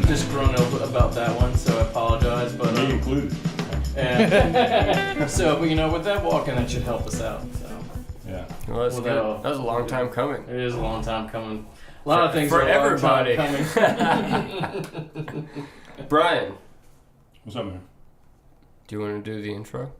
disgruntled about that one, so I apologize. But Me included. and so, you know, with that walk-in, that should help us out. So. Yeah. Well, that's good. That was a long time coming. It is a long time coming. A lot of things for are everybody. A long time coming. Brian, What's up, man? do you want to do the intro?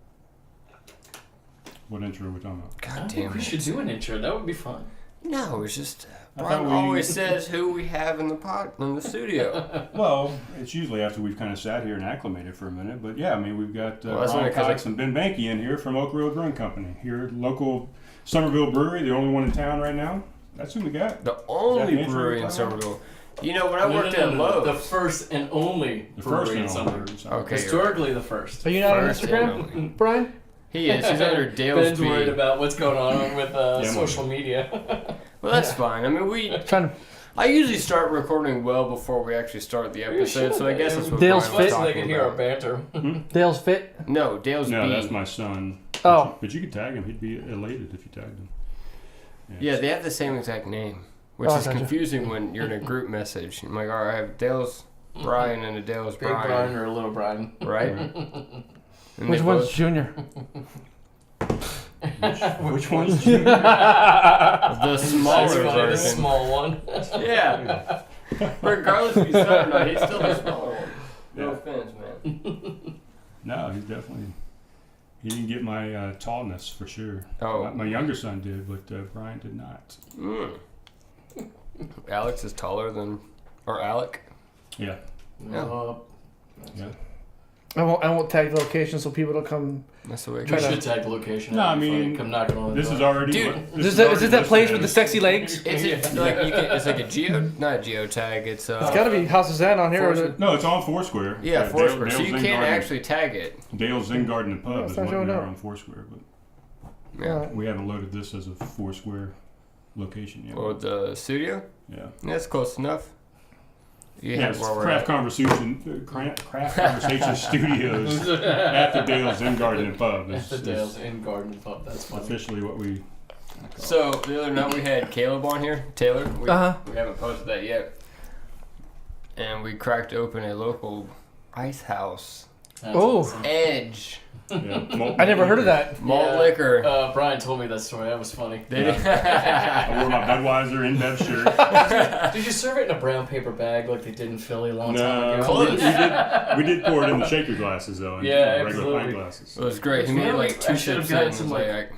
What intro are we talking about? I God think damn we it. should do an intro. That would be fun. No, it's just I Brian thought we- always says who we have in the studio. Well, it's usually after we've kind of sat here and acclimated for a minute. But yeah, I mean, we've got Well, that's Brian only 'cause Cox and Ben Bankey in here from Oak Road Brewing Company. Here, local Summerville brewery, the only one in town right now. That's who we got. The only the intro brewery in you're talking Summerville. You know, when I worked at Lowe's. The first and only The first brewery in and Summerville. only. Okay. Historically, the first. Are you not on First and Instagram, only. Brian? He is. He's under Dale's Ben's B. worried about what's going on with I'm social media. Well, that's fine. I mean, Trying to. I usually start recording well before we actually start the episode, so I guess that's what Dale's Brian was Fit. So they talking can hear our about. banter. Dale's Fit. No, Dale's No, B. that's my son. Oh. But you could tag him. He'd be elated if you tagged him. Yeah, they have the same exact name, which Oh, is gotcha. confusing when you're in a group message. I'm like, all right, I have Dale's Brian and a Dale's Big Brian, Brian or Little Brian. right? And Which they one's both- Junior? Which one's the That's smaller funny, the version? small one. Yeah. Regardless if he's son or not, he's still the smaller one. No Yeah. offense, man. No, he's definitely. He didn't get my tallness for sure. Oh. My younger son did, but Brian did not. Mm. Alex is taller than, or Alec. Yeah. Yeah. Yeah. I won't tag the location so people don't come. That's the way it We goes. should tag the location. No, I That'd be funny. mean, come knocking on the This door. is already. Dude, Is this that place with the sexy legs? It's like you can, it's like a not a geotag. It's It's got to be House of Zen on here. Or is it? No, it's on Foursquare. Yeah, Foursquare. Dale's So you Zen can't Garden- actually tag it. Dale's Zen Garden and Pub it's is not what showing we are up. on Foursquare, but Yeah. we haven't loaded this as a Foursquare location yet. Or the studio. Yeah. That's close enough. You Yeah, have it's where we're Craft at. Conversation, Craft Conversation Studios at the Dale's Zen Garden and Pub. At Is, the Dale's Inn Garden Pub. That's funny. officially what we. So the other night we had Caleb on here, Taylor. We haven't posted that yet, and we cracked open a local ice house, That's Oh. awesome. Edge Yeah, I never heard of that. malt Yeah. liquor. Brian told me that story. That was funny. They I wore my Budweiser InBev shirt. Did you serve it in a brown paper bag like they did in Philly a long time No, ago? Close. we did pour it in the shaker glasses though, in Yeah, regular absolutely. pint glasses. It was great. He made like I two should have sips gotten in. some, Was like- like,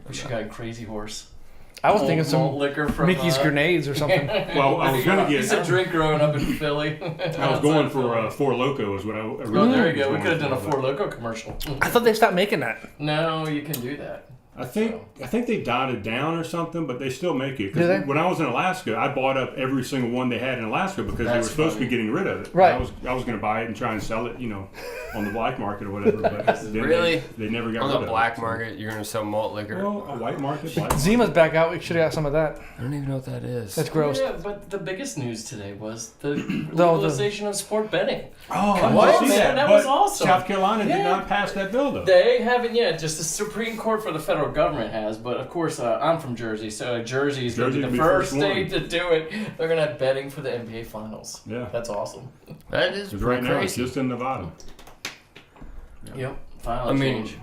We should have gotten Crazy Horse. I was Malt- thinking malt some liquor from Mickey's grenades or something. Well, I was gonna I used to get. drink growing up in Philly. I was going for Four Loko is what I. Oh, there you go. We could have done a Four Loko commercial. I thought they stopped making that. No, you can do that. I think they dotted down or something, but they still make it. 'Cause Do they? when I was in Alaska, I bought up every single one they had in Alaska because they were That's supposed to funny. be getting rid of it. Right. I was going to buy it and try and sell it, on the black market or whatever. But then Really? they never got on rid the of black it. market, you're gonna sell malt liquor. Well, a white market. Black market. Zima's back out. We should have got some of that. I don't even know what that is. That's gross. Yeah, but the biggest news today was the the- legalization of sport betting. Oh, Come I on, see man, that But was awesome. South Carolina Yeah. did not pass that bill though. They haven't yet. Just the Supreme Court for the federal government has. But of course, I'm from Jersey, so Jersey is going to be the Jersey first will be the state to do it. They're going to have betting for the NBA Finals. Yeah. That's awesome. That is Because right pretty now it's crazy. just in Nevada. Yep. Final I mean, change.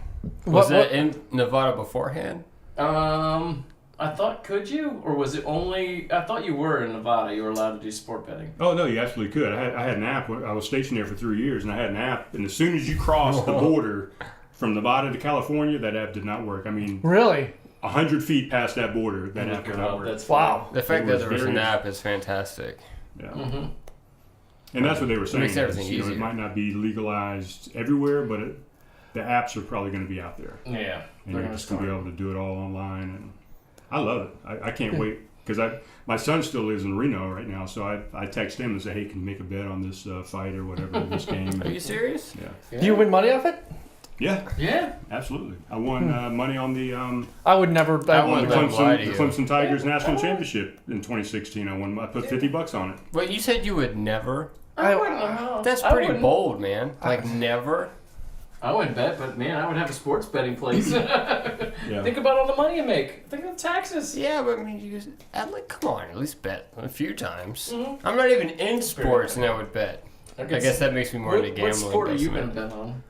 Was What- it in Nevada beforehand? I thought, could you? Or was it only, I thought you were in Nevada. You were allowed to do sport betting. Oh no, you absolutely could. I had an app. I was stationed there for 3 years, and I had an app. And as soon as you crossed the border from Nevada to California, that app did not work. I mean, Really? 100 feet past that border, that app did not work. That's Wow. The fact It that was there was an very- app is fantastic. Yeah. Mm-hmm. And that's what they were saying. makes everything is, easier. It might not be legalized everywhere, but the apps are probably going to be out there, Yeah. and They're you're going to just going to start. be able to do it all online. And I love it. I can't wait because my son still lives in Reno right now, so I text him and say, "Hey, can you make a bet on this fight or whatever this game?" Are you serious? Yeah. Do you win money off it? Yeah, Yeah. absolutely. I won money on the I would never. I I wouldn't wouldn't. lie to the you. Clemson Tigers National Championship in 2016. I put $50 on it. Wait, you said you would never? I wouldn't know. That's I pretty wouldn't- bold, man. Like never? I wouldn't bet, but man, I would have a sports betting place. Yeah. Think about all the money you make. Think of the taxes. Yeah, but I mean, you just, come on, at least bet a few times. Mm-hmm. I'm not even in sports, and I would bet. I guess that makes me more into gambling. What sport are you doesn't going to it? bet on?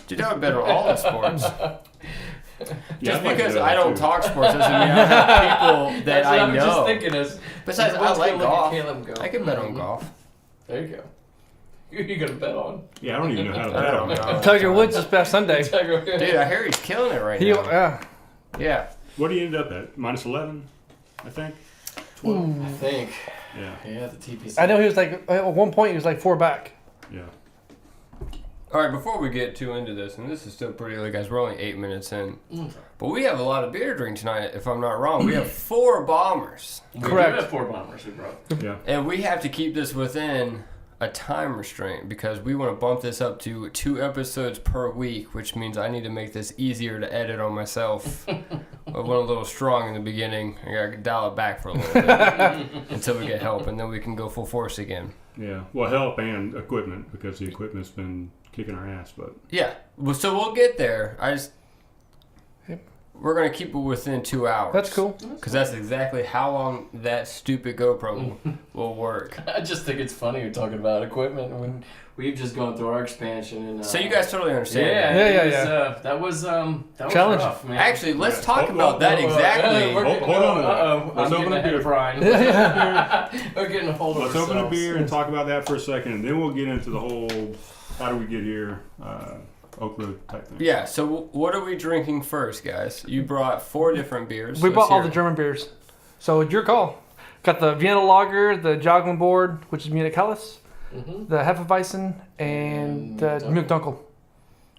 Dude, I would bet on all the sports. Yeah, Just I'd like to because do that I don't too. talk sports doesn't mean I have people that That's what I I'm know. just thinking is. Besides, I everyone's like gonna look at golf. Caleb go, I can bet on golf. There you go. Who are you going to bet on? Yeah, I don't even know how to I bet don't on know. that. Tiger Woods this past Sunday. Dude, I hear he's killing it right He, now. yeah. Yeah. What do you end up at? -11, I think. I think. Yeah. Yeah, the TPC. I know he was like, at one point, he was like 4 back. Yeah. All right, before we get too into this, and this is still pretty early, guys, we're only 8 minutes in. But we have a lot of beer to drink tonight, if I'm not wrong. We have 4 bombers. We Correct. do have 4 bombers we brought. Yeah. And we have to keep this within a time restraint because we want to bump this up to 2 episodes per week, which means I need to make this easier to edit on myself. I went a little strong in the beginning. I got to dial it back for a little bit until we get help, and then we can go full force again. Yeah. Well, help and equipment because the equipment's been kicking our ass, but Yeah, well, so we'll get there. We're going to keep it within 2 hours. That's cool. Because that's exactly how long that stupid GoPro will work. I just think it's funny you're talking about equipment when we've just gone through our expansion. And, So you guys totally understand. Yeah. That was Challenge. rough, man. Actually, let's Yeah. talk about that exactly. Hold on. Uh-oh. Let's I'm open getting a ahead beer. of Brian. We're getting a hold of let's ourselves. open a beer and talk about that for a second, and then we'll get into the whole how do we get here, Oak Road type thing. Yeah, so what are we drinking first, guys? You brought 4 different beers. We Let's bought all hear the it. German beers. So it's your call. Got the Vienna Lager, the Jogglin board, which is Munich Helles, the Hefeweizen, and the Dunkel.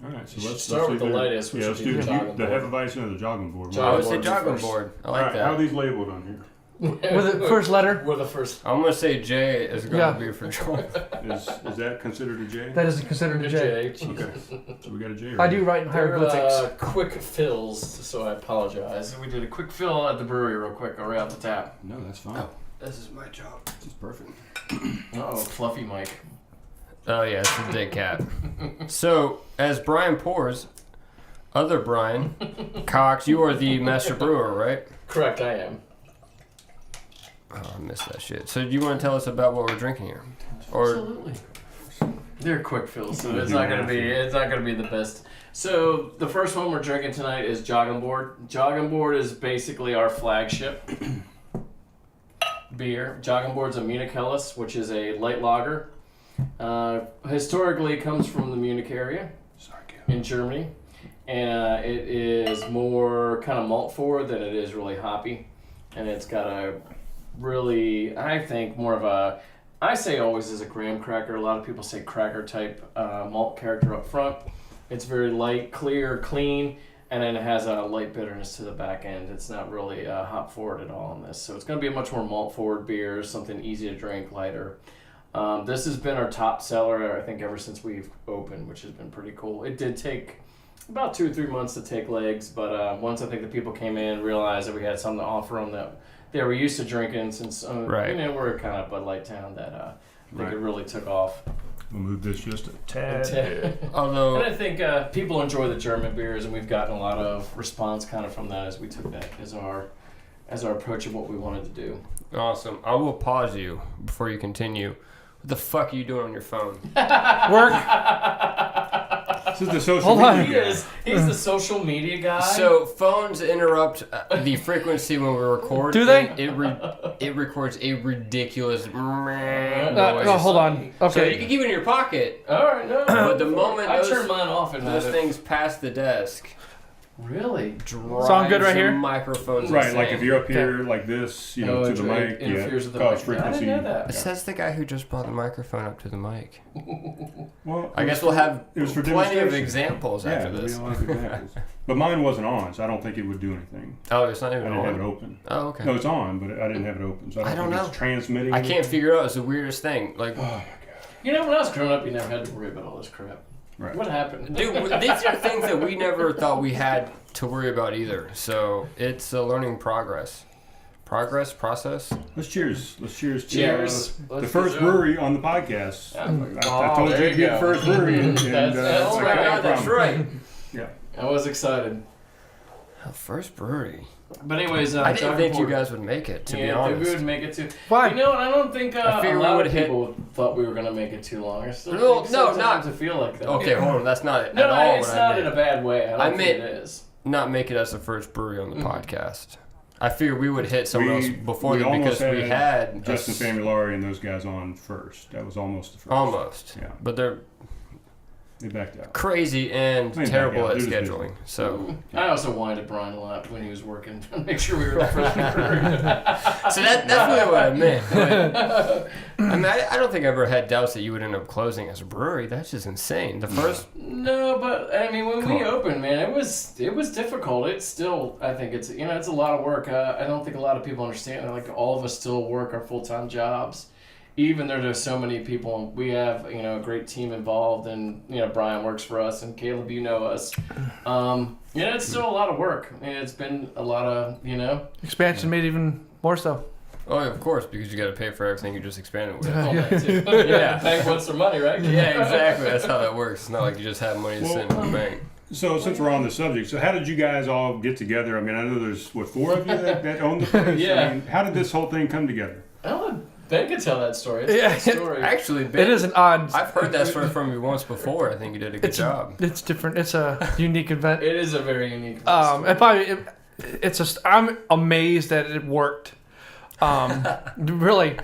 All right, so You should let's start with the either- lightest, which Yeah, would let's be do the Jogglin the board. Hefeweizen or the jogging board. Jogglin I would say board's jogging first. board. I All like right, how are that. these labeled on here? With the first letter. We're the first. I'm going to say J is going Yeah. to be for Joel. Is that considered a J? That isn't considered a J. Okay, so we got a J. I do write in They're hieroglyphics. quick fills, so I apologize. We did a quick fill at the brewery real quick, right out the tap. No, that's fine. Oh. This is my job. This is perfect. Oh, fluffy Mike. Oh, yeah, it's the dick cat. So, as Brian pours, other Brian, Cox, you are the master brewer, right? Correct, I am. Oh, I missed that shit. So, do you want to tell us about what we're drinking here? Or Absolutely. They're quick fills, so it's not gonna be the best. So the first one we're drinking tonight is Jogglin Board. Jogglin Board is basically our flagship beer. Jogglin Board's a Munich Helles, which is a light lager. Historically, it comes from the Munich area in Germany, and it is more kind of malt forward than it is really hoppy, and it's got a really, I think, more of a, I say always is a graham cracker. A lot of people say cracker type malt character up front. It's very light, clear, clean, and then it has a light bitterness to the back end. It's not really hop forward at all in this. So it's going to be a much more malt forward beer, something easy to drink, lighter. This has been our top seller, I think, ever since we've opened, which has been pretty cool. It did take about 2 or 3 months to take legs, but once I think the people came in and realized that we had something to offer them that they were used to drinking, since Right. we're kind of Bud Light town, that I think Right. it really took off. We'll move this just a tad. And although I think people enjoy the German beers, and we've gotten a lot of response kind of from that as we took that as our approach of what we wanted to do. awesome, I will pause you before you continue. What the fuck are you doing on your phone? Work. This is the social Hold on. media guy. He's the social media guy. So phones interrupt the frequency when we record. Do they? and it records a ridiculous noise. No, hold on. So you Okay. can keep it in your pocket, all right, no. but the moment I those, turn mine off and those things pass the desk, really drives So I'm good right the here? microphones Right, insane. like if you're up here like this, you know, Oh, to the it mic, interferes with the cause mic. frequency. I didn't know that. It says the guy who just brought the microphone up to the mic. Well, I guess we'll have it was for plenty of demonstration. examples Yeah, after there'll be this. a lot of examples. But mine wasn't on, so I don't think it would do anything. Oh, it's not I even didn't have it on. open. Oh, okay. No, it's on, but I didn't have it open, so I I don't don't think know. it's transmitting. I can't figure it out. It's the weirdest thing. Like, Oh my god! You know, when I was growing up, you never had to worry about all this crap. Right. What happened? dude, these are things that we never thought we had to worry about either. So it's a learning progress. process. Let's cheers. Let's cheers to Cheers. the Let's first do it. brewery on the podcast. I told you there to you get go. first brewery. And, That's Oh my right. God, that's right. Yeah. I was excited. First brewery. But anyways, I didn't think you Jogglin guys would make it, to be yeah, I think we honest. would make it too. Why? You know what? I don't think I a figured we lot would of hit- people thought we were gonna make it too long. I still No, think no, sometimes not- I feel like that. Okay, hold on. That's not No, at all it's what not I in meant. a bad way. I don't think meant- it is. Not make it as the first brewery on the Mm-hmm. podcast. I figured we would hit someone else before them almost because we had Justin Famulari and those guys on first. That was almost the first. almost. Yeah. But they're They backed out. crazy and I mean, terrible back at out. They're just scheduling. busy. So, I also whined at Brian a lot when he was working to make sure we were the first brewery. so that's really what I meant. Like, I mean, I don't think I ever had doubts that you would end up closing as a brewery. That's just insane. The first, No, but I mean, when Come we on. opened, man, it was difficult. It's still, I think it's it's a lot of work. I don't think a lot of people understand. Like all of us still work our full-time jobs, even though there's so many people. We have a great team involved, and Brian works for us, and Caleb, you know us. It's still a lot of work. I mean, it's been a lot of Expansion made even more so. oh, yeah, of course, because you got to pay for everything you just expanded with. all that too. Yeah. Bank wants their money, right? Yeah, exactly. That's how that works. It's not like you just have money to send in the bank. So since we're on the subject, so how did you guys all get together? I mean, I know there's, 4 of you that own the place? Yeah. I mean, how did this whole thing come together? Oh, Ben could tell that story. It's Yeah. a good story. Actually, It is an odd. I've heard that story from you once before. I think you did a good job. It's different. It's a unique event. It is a very unique story. It probably it's just I'm amazed that it worked. Really,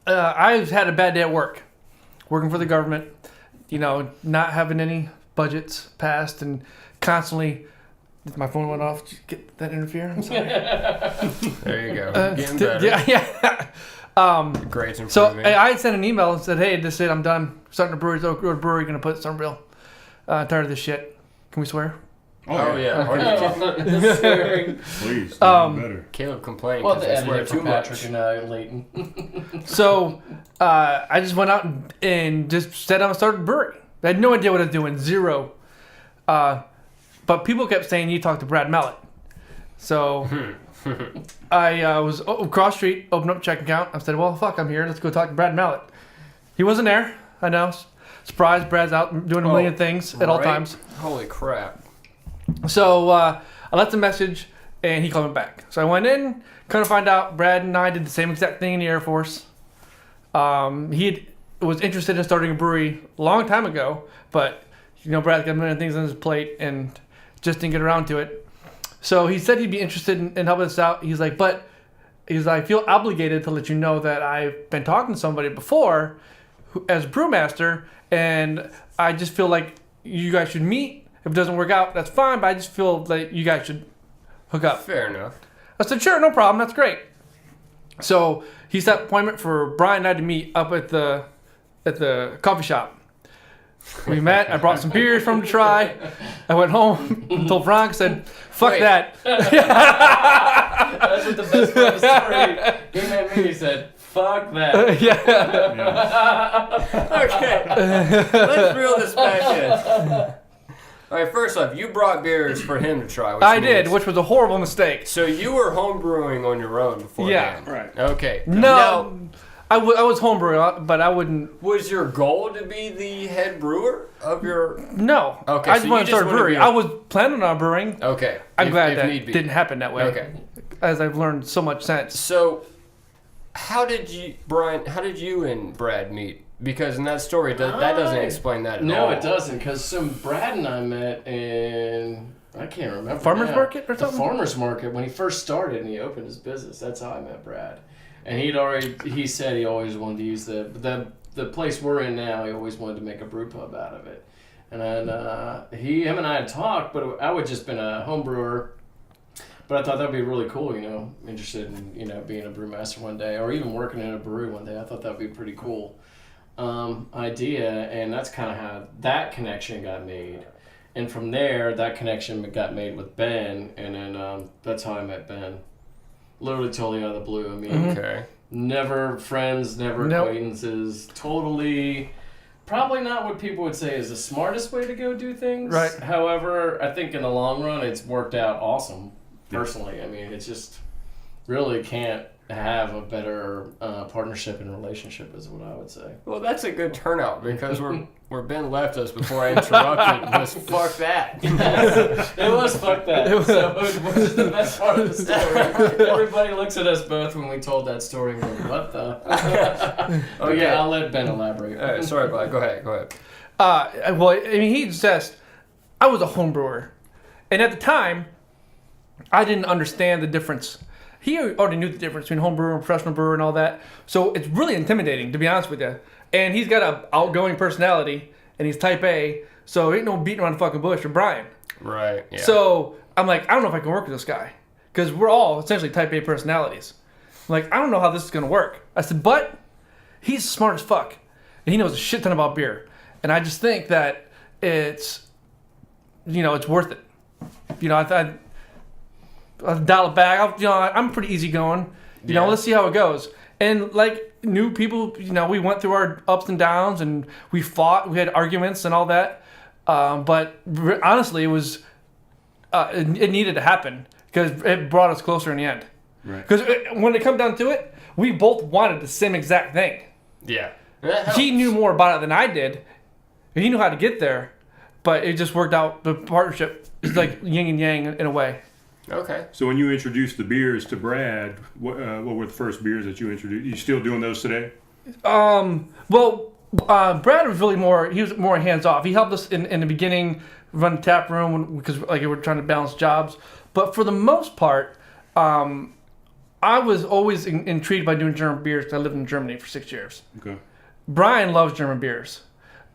I've had a bad day at work, working for the government. Not having any budgets passed and constantly. My phone went off. Did you get that interfere? I'm sorry. There you go. Getting better. Yeah. Grades So improving. I had sent an email and said, "Hey, this is it. I'm done. Starting a brewery. Oak Road Brewery. Gonna put Summerville. Tired of this shit. Can we swear?" Oh, yeah. Are you kidding? Please, better. Caleb complained Well, because the I swear editor too from much. Patrick and Leighton. So I just went out and just said I'm starting a brewery. I had no idea what I was doing. Zero. But people kept saying you talked to Brad Mallet. So I was across the street, opened up a checking account. I said, well, fuck, I'm here. Let's go talk to Brad Mallet. He wasn't there. I know. Surprise, Brad's out doing a million things at all Right? times. Holy crap. So I left a message, and he called me back. So I went in, kind of find out Brad and I did the same exact thing in the Air Force. He was interested in starting a brewery a long time ago, but Brad's got a million things on his plate and just didn't get around to it. So he said he'd be interested in helping us out. He's like, I feel obligated to let you know that I've been talking to somebody before as brewmaster, and I just feel like you guys should meet. If it doesn't work out, that's fine, but I just feel like you guys should hook up. Fair enough. I said, sure, no problem, that's great. So he set an appointment for Brian and I to meet up at the coffee shop. We met, I brought some beers for him to try. I went home and told Frank, said, fuck Wait. that. That's what the best part of the story. He met me. He said, "Fuck that." Yeah. Okay. Let's reel this back in. All right, first off, you brought beers for him to try. I did, which was a horrible mistake. So you were home brewing on your own before Yeah. then? Right. Okay. No, Now, I was homebrewing, but I wouldn't. was your goal to be the head brewer of your... No. Okay, I so just you wanted to just start a wanna brewery. be a- I was planning on brewing. Okay. I'm glad if that need be. didn't happen that way. Okay. As I've learned so much since. So, how did you and Brad meet? Because in that story, that doesn't explain that at all. No, it doesn't, because Brad and I met in, I can't remember. Farmer's now. market or something? The farmer's market when he first started and he opened his business. That's how I met Brad. And he said he always wanted to use the place we're in now. He always wanted to make a brew pub out of it. And then him and I had talked, but I would just been a home brewer. But I thought that'd be really cool, interested in being a brewmaster one day, or even working in a brewery one day. I thought that'd be pretty cool idea, and that's kind of how that connection got made. And from there, that connection got made with Ben, and then that's how I met Ben. Literally totally out of the blue. I mean, Okay. never friends, never Nope. acquaintances. Totally, probably not what people would say is the smartest way to go do things. Right. However, I think in the long run, it's worked out awesome. Personally, I mean, it's really can't have a better partnership and relationship, is what I would say. Well, that's a good turnout because where Ben left us before I interrupted was fuck that. It was fuck that. So, which is the best part of the story. Everybody looks at us both when we told that story and go, what the? Oh yeah, I'll let Ben elaborate. All right, sorry, bud. Go ahead. Well, I mean, he says, I was a home brewer. And at the time, I didn't understand the difference. He already knew the difference between home brewer and professional brewer and all that. So it's really intimidating, to be honest with you. And he's got an outgoing personality, and he's type A. So ain't no beating around the fucking bush for Brian. Right, yeah. So I'm like, I don't know if I can work with this guy. Because we're all essentially type A personalities. I'm like, I don't know how this is going to work. I said, but he's smart as fuck. And he knows a shit ton about beer. And I just think that it's worth it. I'll dial it back. I'm pretty easygoing. Let's see how it goes. And like new people, we went through our ups and downs, and we fought. We had arguments and all that. But honestly, it was it needed to happen because it brought us closer in the end. Right. Because when it come down to it, we both wanted the same exact thing. Yeah. He knew more about it than I did, and he knew how to get there. But it just worked out. The partnership is like yin and yang in a way. Okay. So when you introduced the beers to Brad, what were the first beers that you introduced? You still doing those today? Brad was really more hands off. He helped us in the beginning run the tap room because we were trying to balance jobs. But for the most part, I was always intrigued by doing German beers because I lived in Germany for 6 years. Okay. Brian loves German beers.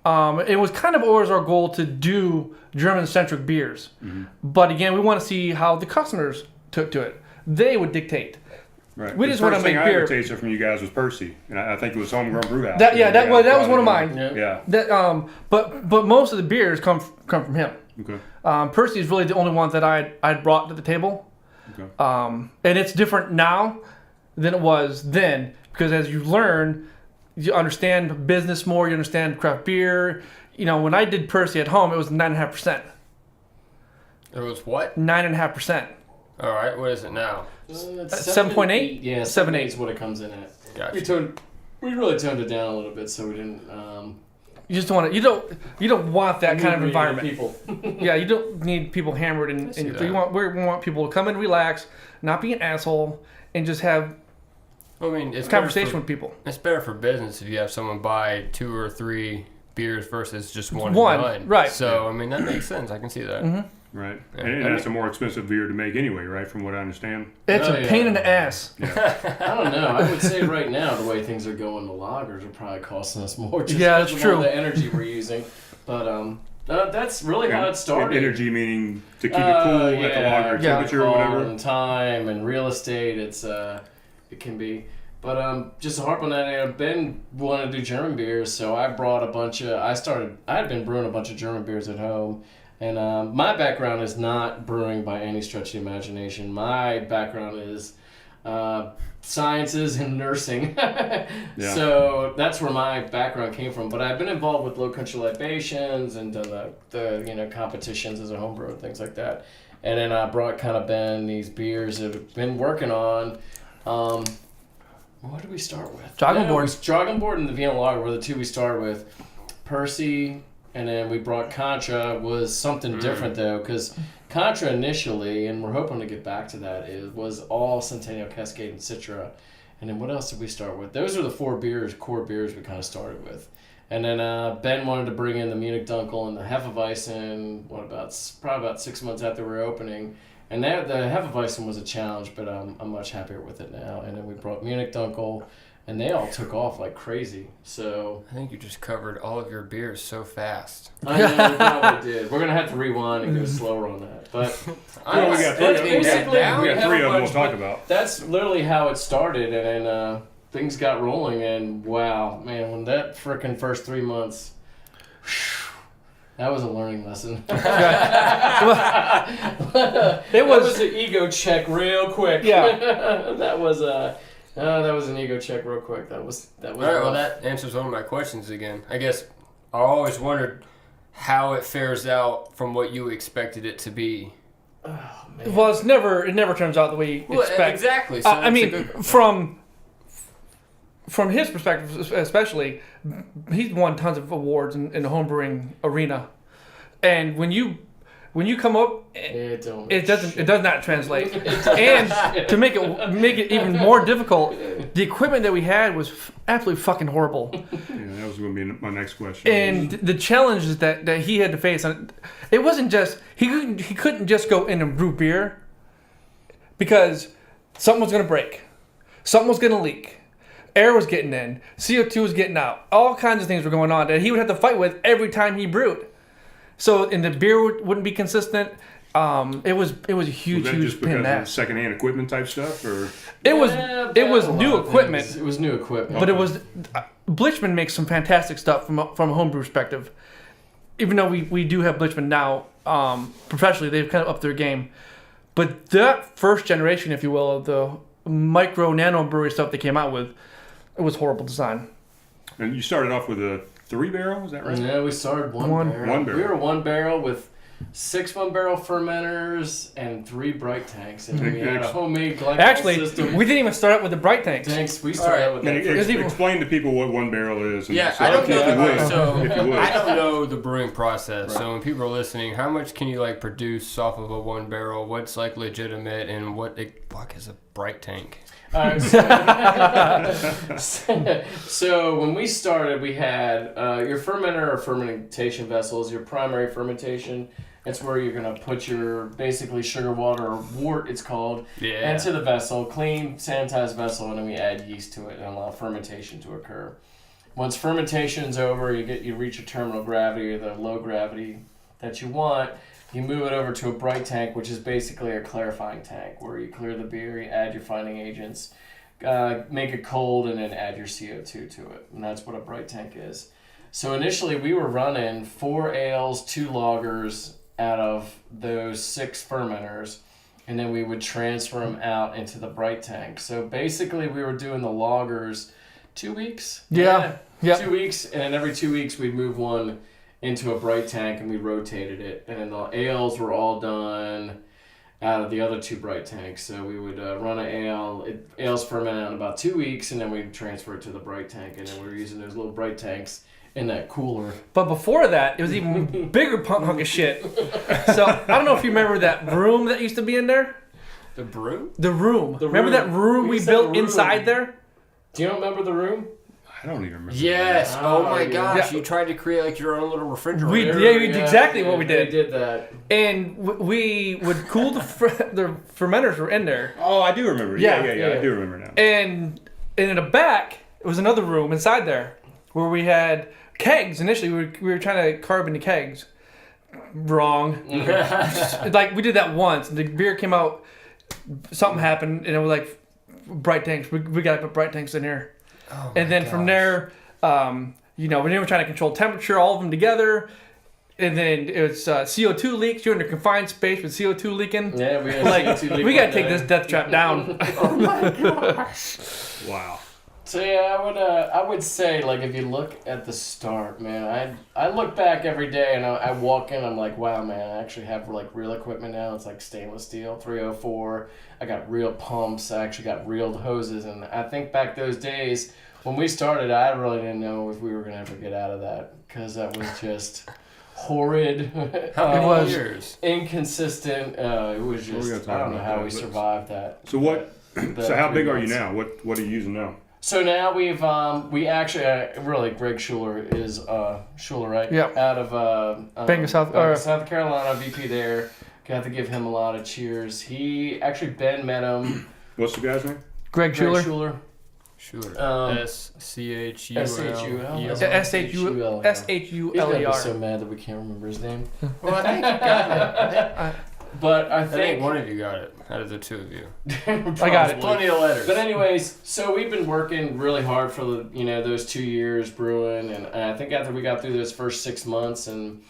It was kind of always our goal to do German-centric beers. Mm-hmm. But again, we want to see how the customers took to it. They would dictate. Right. We just want to make beer. The first thing I ever tasted from you guys was Percy, and I think it was Homegrown Brew House. That was one of mine. Yeah. But most of the beers come from him. Okay. Percy is really the only one that I'd brought to the table. Okay. And it's different now than it was then because as you learn, you understand business more. You understand craft beer. When I did Percy at home, it was 9.5%. It was what? 9.5%. All right. What is it now? 7.8. Yeah, 7.8 is what it comes in at. Gotcha. We really toned it down a little bit, so we didn't. You just want to. You don't want that kind of environment. People. Yeah, you don't need people hammered and we want people to come and relax, not be an asshole, and just have. I mean, it's conversation with people. It's better for business if you have someone buy 2 or 3 beers versus just one. Right. So I mean that makes sense. I can see that. Mm-hmm. Right. Yeah. And that's a more expensive beer to make anyway, right? From what I understand. It's a pain in the ass. Yeah. I don't know. I would say right now the way things are going, the lagers are probably costing us more. Just that's because true. of all the energy we're using, but that's really how it started. Energy meaning to keep it cool at the lager temperature or whatever. And time and real estate. It can be. But just to harp on that, Ben wanted to do German beers, so I brought I had been brewing a bunch of German beers at home, and my background is not brewing by any stretch of the imagination. My background is sciences and nursing, so that's where my background came from. But I've been involved with low country libations and done the competitions as a home brewer and things like that. And then I brought Ben these beers that I've been working on. What did we start with? Jogglin Board and the Vienna Lager were the two we started with. Percy, and then we brought Contra. Was something different though, because Contra initially, and we're hoping to get back to that, was all Centennial, Cascade, and Citra. And then what else did we start with? Those are the 4 core beers we kind of started with. And then Ben wanted to bring in the Munich Dunkel and the Hefeweizen. Probably about 6 months after we were opening. And the Hefeweizen was a challenge, but I'm much happier with it now. And then we brought Munich Dunkel, and they all took off like crazy. So I think you just covered all of your beers so fast. I know, we probably did. We're gonna have to rewind and go slower on that. But we got 3 of them we'll talk about. That's literally how it started, and then things got rolling. And wow, man, when that frickin' first 3 months. That was a learning lesson. It was an ego check real quick. Yeah. That was an ego check real quick. That was. All right, well, that answers one of my questions again. I guess I always wondered how it fares out from what you expected it to be Oh, man. Well, it never turns out the way you expect. Exactly. So I it's mean, a good- from his perspective, especially, he's won tons of awards in the homebrewing arena, and when you come up, it does not translate. And to make it even more difficult, the equipment that we had was absolutely fucking horrible. Yeah, that was going to be my next question. And the challenges that he had to face, it wasn't just he couldn't just go in and brew beer because something was going to break, something was going to leak, air was getting in, CO2 was getting out, all kinds of things were going on that he would have to fight with every time he brewed. So, and the beer wouldn't be consistent. It was a huge, was that huge just pain in because the of ass. secondhand equipment type stuff, or It was new equipment. It was new equipment. But it was Blitchman makes some fantastic stuff from a homebrew perspective. Even though we do have Blitchman now professionally, they've kind of upped their game. But that first generation, if you will, of the micro nano brewery stuff they came out with, it was horrible design. and you started off with a 3-barrel, is that right? Yeah, we started one barrel. One barrel. We were 1 barrel with 6 1-barrel fermenters and 3 bright tanks, and we had a homemade glycol Actually, system. we didn't even start out with the bright tanks. Tanks. We started out with And that. explain to people what 1 barrel is. And Yeah, so, I don't if know. you would, So if you would. I don't know the brewing process. Right. So when people are listening, how much can you like produce off of a 1 barrel? What's like legitimate, and what the fuck is a bright tank? All right, so when we started, we had your fermenter or fermentation vessels, your primary fermentation. That's where you're going to put your basically sugar water or wort, it's called, Yeah. into the vessel, clean, sanitized vessel, and then we add yeast to it and allow fermentation to occur. Once fermentation's over, you reach your terminal gravity or the low gravity that you want. You move it over to a bright tank, which is basically a clarifying tank, where you clear the beer, you add your finding agents, make it cold, and then add your CO2 to it. And that's what a bright tank is. So initially, we were running 4 ales, 2 lagers out of those 6 fermenters, and then we would transfer them out into the bright tank. So basically, we were doing the lagers 2 weeks. Yeah. 2 weeks, and then every 2 weeks, we'd move one into a bright tank, and we rotated it, and then the ales were all done out of the other 2 bright tanks. So we would run an ale, ales ferment out in about 2 weeks, and then we'd transfer it to the bright tank, and then we were using those little bright tanks in that cooler. But before that, it was even bigger hunk of shit. So I don't know if you remember that room that used to be in there. The brew? The room. The Remember room. that room we We said built room. inside there? Do you remember the room? I don't even remember. Yes. Oh my yeah. gosh! Yeah. You tried to create like your own little refrigerator. We did exactly what we did. We did that. And we would cool the fermenters were in there. Oh, I do remember. Yeah, Yeah. I do remember now. And in the back, it was another room inside there where we had kegs. Initially, we were trying to carb into kegs. Wrong. Like, we did that once. The beer came out, something happened, and it was like, bright tanks. We got to put bright tanks in here. Oh And then from there, we were trying to control temperature, all of them together. And then it was CO2 leaks. You're in a confined space with CO2 leaking. Yeah, we had Like, CO2 leak we got to one take day. this death trap down. Oh my gosh. Wow. So yeah, I would say, like, if you look at the start, man, I look back every day and I walk in, I'm like, wow, man, I actually have like real equipment now. It's like stainless steel, 304. I got real pumps. I actually got real hoses, and I think back those days when we started, I really didn't know if we were gonna ever get out of that, because that was just horrid. How many was- years? Inconsistent. It was We're gonna just, talk I don't know about how that, we but- survived that. So what? The So how 3 big are you months. now? What are you using now? So now we actually really Greg Schuler is Schuler, right? Yep. Out of Bankey, South Carolina, VP there. Got to give him a lot of cheers. He actually Ben met him. What's the guy's name? Greg Schuler. Schuler. Sure. S-H-U-L. S-H-U-L-E-R. He's gonna be so mad that we can't remember his name. Well, I think you got it. But I I think think one of you got it out of the 2 of you. I got it. Plenty of letters. But anyways, so we've been working really hard for those 2 years brewing, and I think after we got through those first 6 months, and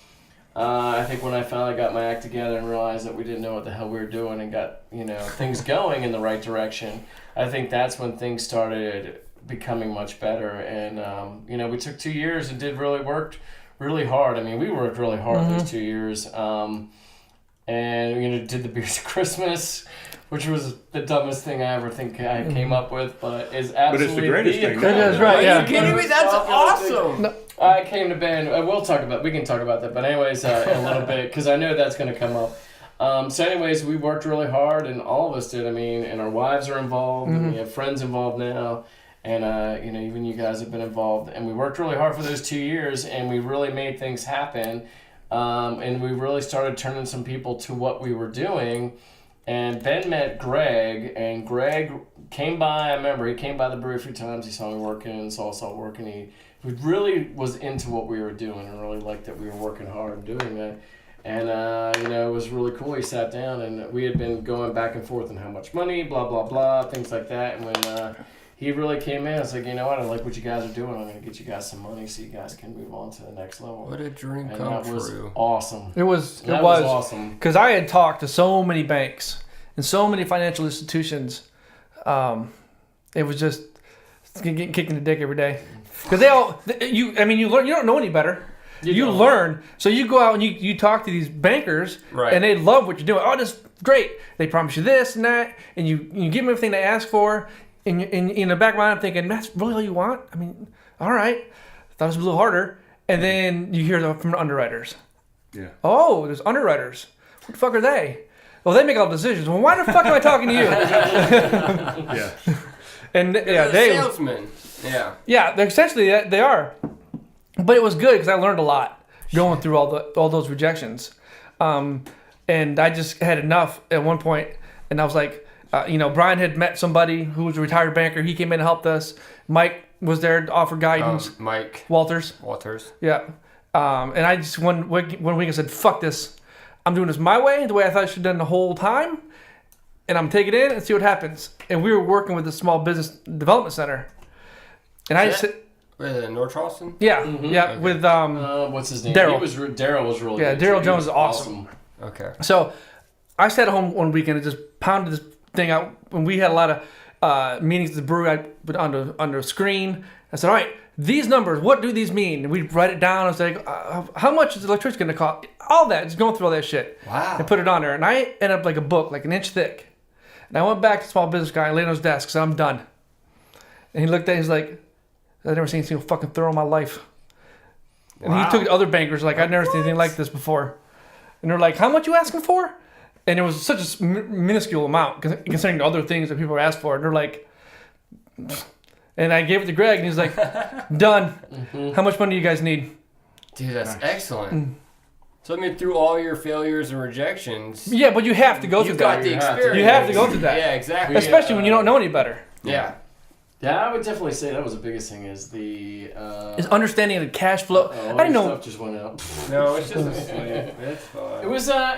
I think when I finally got my act together and realized that we didn't know what the hell we were doing and got things going in the right direction, I think that's when things started becoming much better. And we took 2 years and worked really hard. I mean, we worked really hard those 2 years. and did the beers at Christmas, which was the dumbest thing I ever think I came up with, but is absolutely the greatest thing. That is right. Are you kidding me? That's awesome. No. I came to band. We can talk about that, but anyways, in a little bit because I know that's going to come up. So anyways, we worked really hard, and all of us did. I mean, and our wives are involved, and we have friends involved now, and even you guys have been involved, and we worked really hard for those 2 years, and we really made things happen, and we really started turning some people to what we were doing. And Ben met Greg, and Greg came by. I remember he came by the brewery a few times. He saw me working and saw us all working. He really was into what we were doing and really liked that we were working hard and doing that. And, it was really cool. He sat down, and we had been going back and forth on how much money, blah, blah, blah, things like that. And when he really came in, I was like, you know what? I like what you guys are doing. I'm going to get you guys some money so you guys can move on to the next level. What a dream And come that was true. awesome. It was awesome. because I had talked to so many banks and so many financial institutions. It was just getting kicked in the dick every day because you learn. You don't know any better. You learn, so you go out and you talk to these bankers, Right. and they love what you're doing. Oh, this is great. They promise you this and that, and you give them everything they ask for. And in the back of my mind, I'm thinking, that's really all you want? I mean, all right. Thought it was a little harder. And then you hear from the underwriters. Yeah. Oh, there's underwriters. What the fuck are they? Well, they make all the decisions. Well, why the fuck am I talking to you? Yeah. And They're salesmen. Yeah. yeah, they're essentially they are. But it was good because I learned a lot going through all those rejections. And I just had enough at one point, and I was like, Brian had met somebody who was a retired banker. He came in and helped us. Mike was there to offer guidance. Mike Walters. Yeah. And I just one week I said, fuck this. I'm doing this my way, the way I thought I should have done the whole time. And I'm taking it in and see what happens. And we were working with the Small Business Development Center. And I just said, North Charleston? yeah, Mm-hmm. yeah, Okay. with What's his name? Daryl. Daryl was really good. Daryl too. Jones He is was awesome. Okay. So I sat at home one weekend and just pounded this thing out. When we had a lot of meetings at the brewery, I put under a screen. I said, all right, these numbers, what do these mean? And we'd write it down. I was like, how much is electricity going to cost? All that, just going through all that shit. Wow. And put it on there. And I ended up like a book, like an inch thick. And I went back to the small business guy, laid on his desk, said, I'm done. And he looked at it, he's like, I've never seen anything fucking thorough in my life. And he took other bankers, like, I'd never seen anything like this before. And they're like, how much you asking for? And it was such a minuscule amount, considering the other things that people asked for. And they're like, and I gave it to Greg, and he's like, done. Mm-hmm. How much money do you guys need? Dude, that's excellent. So, I mean, through all your failures and rejections, Yeah, but you have to go you through got that. the experience. You have to go through that. Yeah, exactly. Especially when you don't know any better. Yeah. Yeah, I would definitely say that was the biggest thing is the... Is understanding the cash flow. all I didn't your know. stuff just went out. No, it's just a sleep. It's fine.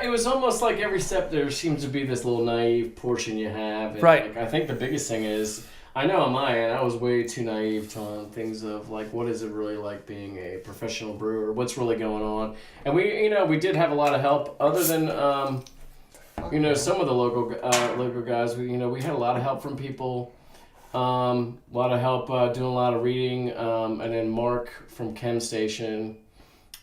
It was almost like every step there seems to be this little naive portion you have. And Right. Like, I think the biggest thing is, I know on my end, I was way too naive on things of like, what is it really like being a professional brewer? What's really going on? And we did have a lot of help other than, some of the local guys. We had a lot of help from people. A lot of help doing a lot of reading, and then Mark from Chem Station,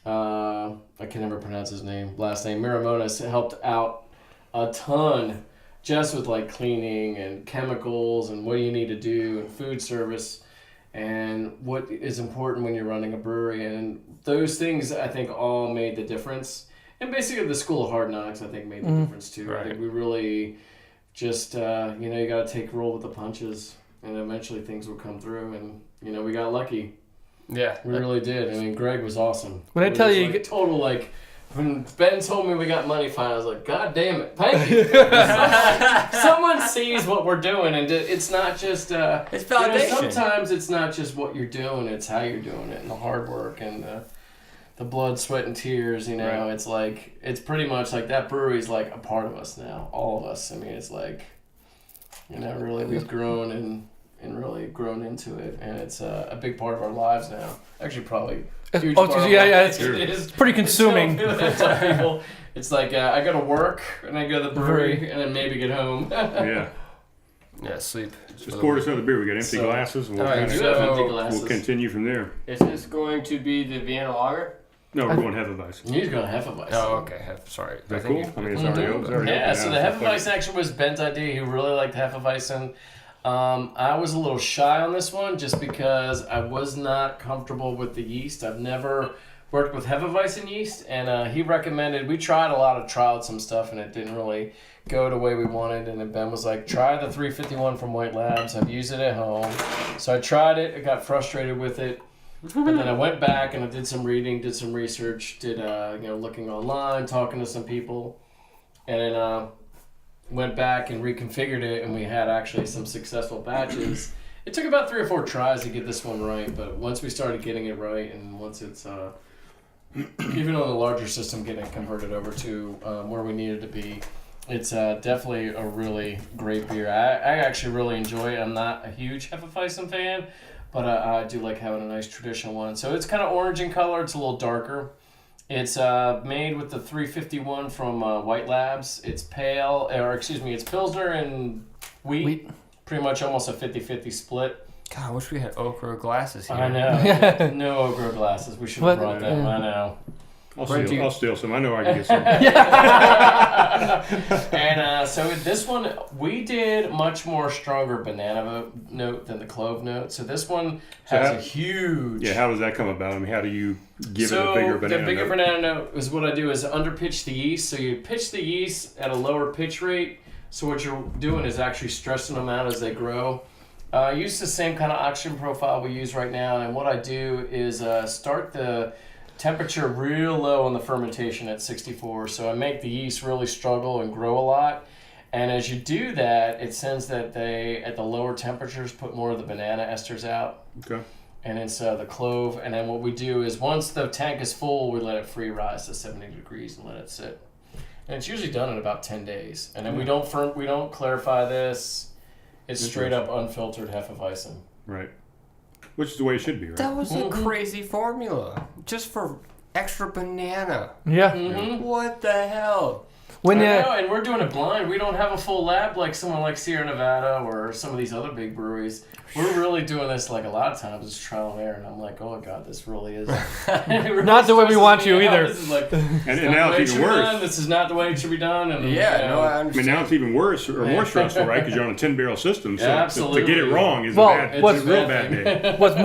I can never pronounce his last name, Miramonis, helped out a ton just with like cleaning and chemicals and what do you need to do and food service and what is important when you're running a brewery, and those things I think all made the difference. And basically the School of Hard Knocks I think made the difference too. Right. I think we really just, you got to roll with the punches. And eventually things will come through, and we got lucky. Yeah. We really did. I mean, Greg was awesome. When I It tell was you, like you get- total like when Ben told me we got money finally, I was like, God damn it, thank you. Someone sees what we're doing, and it's not just. It's validation. Sometimes it's not just what you're doing; it's how you're doing it, and the hard work, and the blood, sweat, and tears. Right. It's like it's pretty much like that brewery's like a part of us now, all of us. I mean, it's like. Really, we've grown and really grown into it, and it's a big part of our lives now. Actually, probably a huge part of our lives. It is. It's pretty consuming. It's some people. It's like I go to work and I go to the brewery and then maybe get home. Yeah. Yeah, sleep. Just poured us another beer. We got empty glasses. And we'll, all right, kinda- You have empty So- glasses. we'll continue from there. Is this going to be the Vienna lager? No, we're going Hefeweizen. He's going Hefeweizen. Oh, okay. Sorry. Is that cool? I mean, it's already Yeah, open so now. the Hefeweizen actually was Ben's idea. He really liked Hefeweizen. I was a little shy on this one just because I was not comfortable with the yeast. I've never worked with Hefeweizen yeast, and he recommended, we tried some stuff, and it didn't really go the way we wanted. And then Ben was like, try the 351 from White Labs. I've used it at home. So I tried it. I got frustrated with it. But then I went back and I did some reading, did some research, looking online, talking to some people, and then went back and reconfigured it, and we had actually some successful batches. It took about 3 or 4 tries to get this one right, but once we started getting it right, and once it's even on the larger system, getting it converted over to where we needed to be, it's definitely a really great beer. I actually really enjoy it. I'm not a huge Hefeweizen fan, but I do like having a nice traditional one. So it's kind of orange in color. It's a little darker. It's made with the 351 from White Labs. It's it's Pilsner and wheat. Pretty much almost a 50-50 split. God, I wish we had Oak Road glasses here. I know. No Oak Road glasses. We should have brought them. I know. I'll steal some. I know I can get some. And so this one, we did much more stronger banana note than the clove note. So this one has a huge... Yeah, how does that come about? I mean, how do you give it a bigger banana note? The bigger banana note is what I do is underpitch the yeast. So you pitch the yeast at a lower pitch rate. So what you're doing is actually stressing them out as they grow. I use the same kind of oxygen profile we use right now. And what I do is start the temperature real low on the fermentation at 64. So I make the yeast really struggle and grow a lot. And as you do that, it sends that they, at the lower temperatures, put more of the banana esters out. Okay. And it's the clove. And then what we do is once the tank is full, we let it free rise to 70 degrees and let it sit. And it's usually done in about 10 days. And then we don't clarify this. It's straight up unfiltered Hefeweizen. Right. Which is the way it should be, right? That was a crazy formula. Just for extra banana. Yeah. Mm-hmm. What the hell? I know, and we're doing it blind. We don't have a full lab like someone like Sierra Nevada or some of these other big breweries. We're really doing this like a lot of times. It's trial and error, and I'm like, oh god, this really is not the way we want you either. This is like, and now it's even worse. This is not the way it should be done. And, I understand. I mean, now it's even worse or more stressful, right? Because you're on a 10-barrel system. So absolutely. to get it wrong is what's a real bad day. What's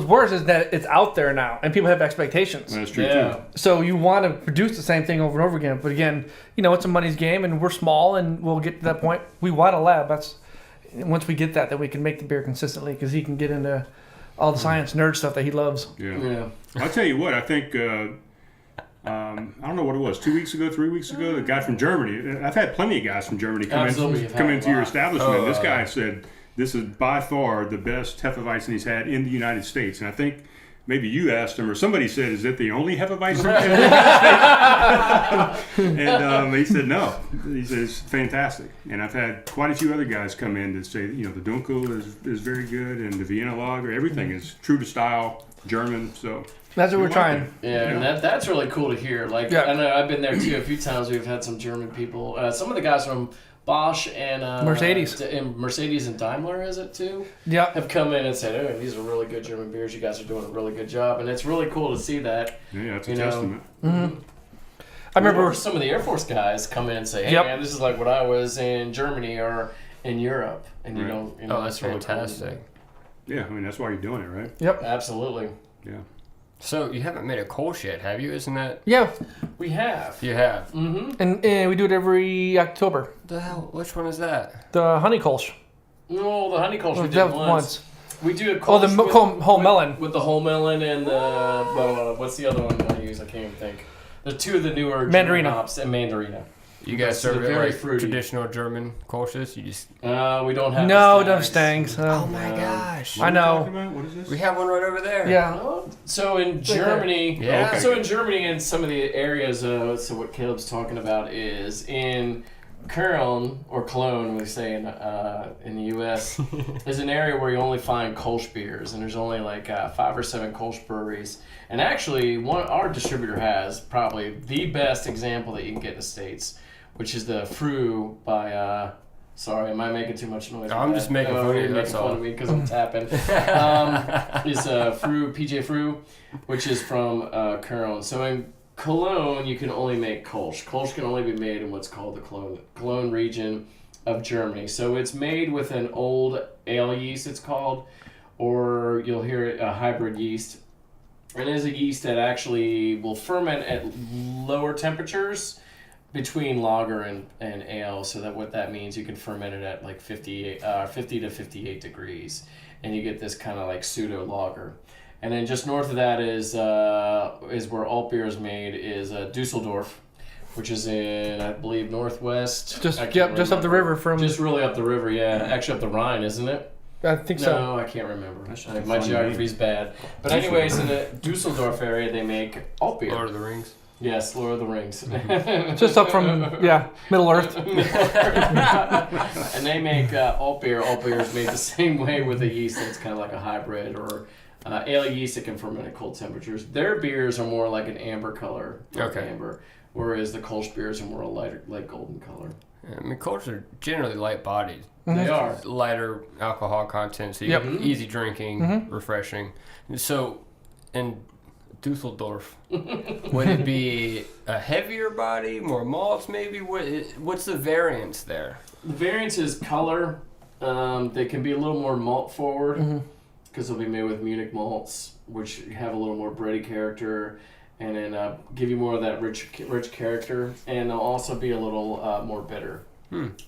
worse is that it's out there now, and people have expectations. That's true too. So you want to produce the same thing over and over again, but again, it's a money's game, and we're small, and we'll get to that point. We want a lab. Once we get that, then we can make the beer consistently, because he can get into all the science nerd stuff that he loves. Yeah. I'll tell you what. I think I don't know what it was. 2 weeks ago, 3 weeks ago, the guy from Germany. I've had plenty of guys from Germany come into your establishment. This guy said this is by far the best Hefeweizen he's had in the United States, and I think. Maybe you asked him, or somebody said, "Is it the only Hefeweizen?" And he said, "No." He said it's fantastic. And I've had quite a few other guys come in to say, the Dunkel is very good, and the Vienna lager, everything is true to style, German. So that's what we're trying. Yeah, and that's really cool to hear. Like, I know I've been there too a few times. We've had some German people. Some of the guys from Bosch and Mercedes and Daimler, is it too? Yeah, have come in and said, "Oh, these are really good German beers. You guys are doing a really good job," and it's really cool to see that. Yeah, it's a testament. Mm-hmm. I remember some of the Air Force guys come in and say, "Hey, man, this is like what I was in Germany or in Europe," and that's fantastic. Really cool. Yeah, I mean that's why you're doing it, right? Yep, absolutely. Yeah. So you haven't made a Kolsch yet, have you? Isn't that? Yeah, we have. You have. Mm-hmm. And we do it every October. The hell? Which one is that? The honey Kolsch. No, the honey Kolsch we did once. We do a Kolsch the whole melon with the whole melon and the what's the other one I use? I can't even think. The two of the newer Mandarina hops and Mandarina. You guys serve it like fruity. Traditional German Kolsches? You just we don't have. No, we don't have stangs. Oh my gosh! I know. What is this? We have one right over there. Yeah. So in Germany, yeah. So in Germany and some of the areas, so what Caleb's talking about is in Köln or Cologne, we say in the U.S. is an area where you only find Kolsch beers, and there's only like 5 or 7 Kolsch breweries. And actually, our distributor has probably the best example that you can get in the States, which is the Fru by Sorry, am I making too much noise? No, I'm just making fun of you. That's all. Fun of me because I'm tapping. Is PJ Fru, which is from Cologne. So in Cologne, you can only make Kolsch. Kolsch can only be made in what's called the Cologne region of Germany. So it's made with an old ale yeast, it's called, or you'll hear it a hybrid yeast. And it is a yeast that actually will ferment at lower temperatures between lager and ale. So that what that means, you can ferment it at like 50 to 58 degrees, and you get this kind of like pseudo lager. And then just north of that is where alt beer is made, is Dusseldorf, which is in, I believe, northwest. Just up the river from. Just really up the river, yeah. Actually up the Rhine, isn't it? I think so. No, I can't remember. My geography's bad. But anyways, in the Dusseldorf area, they make alt beer. Lord of the Rings. Yes, Lord of the Rings. Just up from Middle Earth. And they make alt beer. Alt beer is made the same way with a yeast that's kind of like a hybrid or ale yeast that can ferment at cold temperatures. Their beers are more like an amber color. Okay. Amber. Whereas the Kolsch beers are more a lighter, light golden color. Yeah, I mean, Kolsch are generally light-bodied. They are. Lighter alcohol content, so you get easy drinking, refreshing. So, in Dusseldorf, would it be a heavier body, more malts maybe? What's the variance there? The variance is color. They can be a little more malt forward because they'll be made with Munich malts, which have a little more bready character, and then give you more of that rich character, and they'll also be a little more bitter.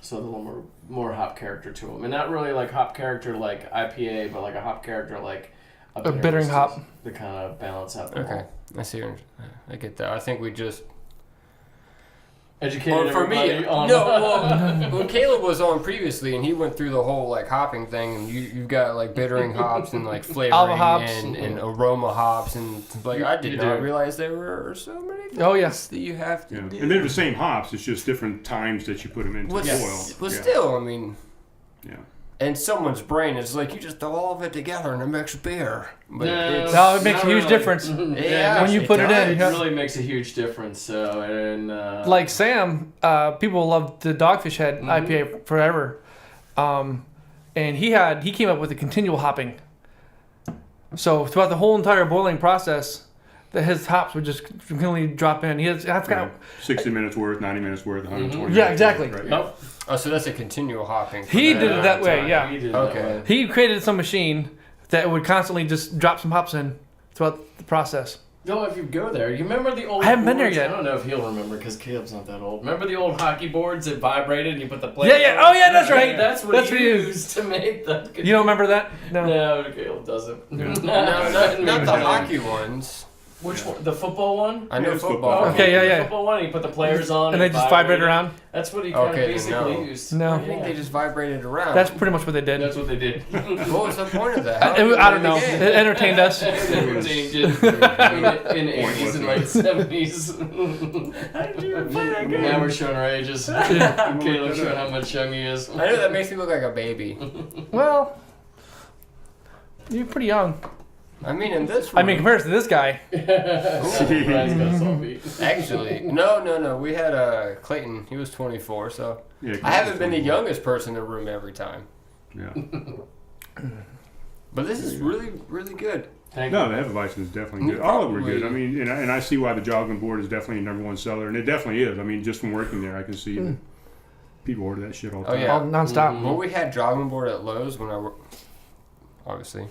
So a little more hop character to them, and not really like hop character like IPA, but like a hop character like a bittering hop to kind of balance out the Okay, I see. I get that. I think we just educated for me. everybody on. No, well, when Caleb was on previously, and he went through the whole like hopping thing, and you've got like bittering hops and like flavoring hops. and aroma hops, and like I did not realize there were so many things that you have to do. And they're the same hops. It's just different times that you put them into the oil. But still, I mean. Yeah. And someone's brain is like, you just throw all of it together and it makes beer. But no, it makes a huge difference. Yeah, when you put it in. It really makes a huge difference. So, and like Sam, people love the Dogfish Head IPA forever. And he came up with a continual hopping. So throughout the whole entire boiling process, his hops would just continually drop in. I've got 60 minutes worth, 90 minutes worth, 120. Yeah, exactly. Right. Nope. Oh, so that's a continual hopping. He did it that way, yeah. He did it that way. He created some machine that would constantly just drop some hops in throughout the process. No, if you go there, you remember the old I haven't been there boards? yet. I don't know if he'll remember because Caleb's not that old. Remember the old hockey boards that vibrated and you put the plate Yeah. Oh, yeah, that's right. That's what he used to make the... You don't remember that? No, Caleb doesn't. Yeah. Not the hockey ones. Which one? The football one? I know football. Okay, yeah. The football one, you put the players on. And they just vibrate around? That's what he kind of basically no. used. No. I think they just vibrated around. That's pretty much what they did. That's what they did. What was the point of that? I don't know. It entertained us. It entertained you in the 80s and late 70s. How did you even play that game? Now we're showing our ages. Caleb's showing how much young he is. I know that makes me look like a baby. Well, you're pretty young. I mean, in this room. I mean, compared to this guy. Brian's got us all beat. Actually, no. We had Clayton. He was 24, so Yeah, I haven't been the youngest person in the room every time. Yeah. But this is really, really good. No, the Hefeweizen is definitely good. All of them are good. I mean, and I see why the Jogglin board is definitely a number one seller, and it definitely is. I mean, just from working there, I can see that people order that shit all the time. Oh, yeah. All nonstop. Well, we had Jogglin board at Lowe's when I worked. Obviously.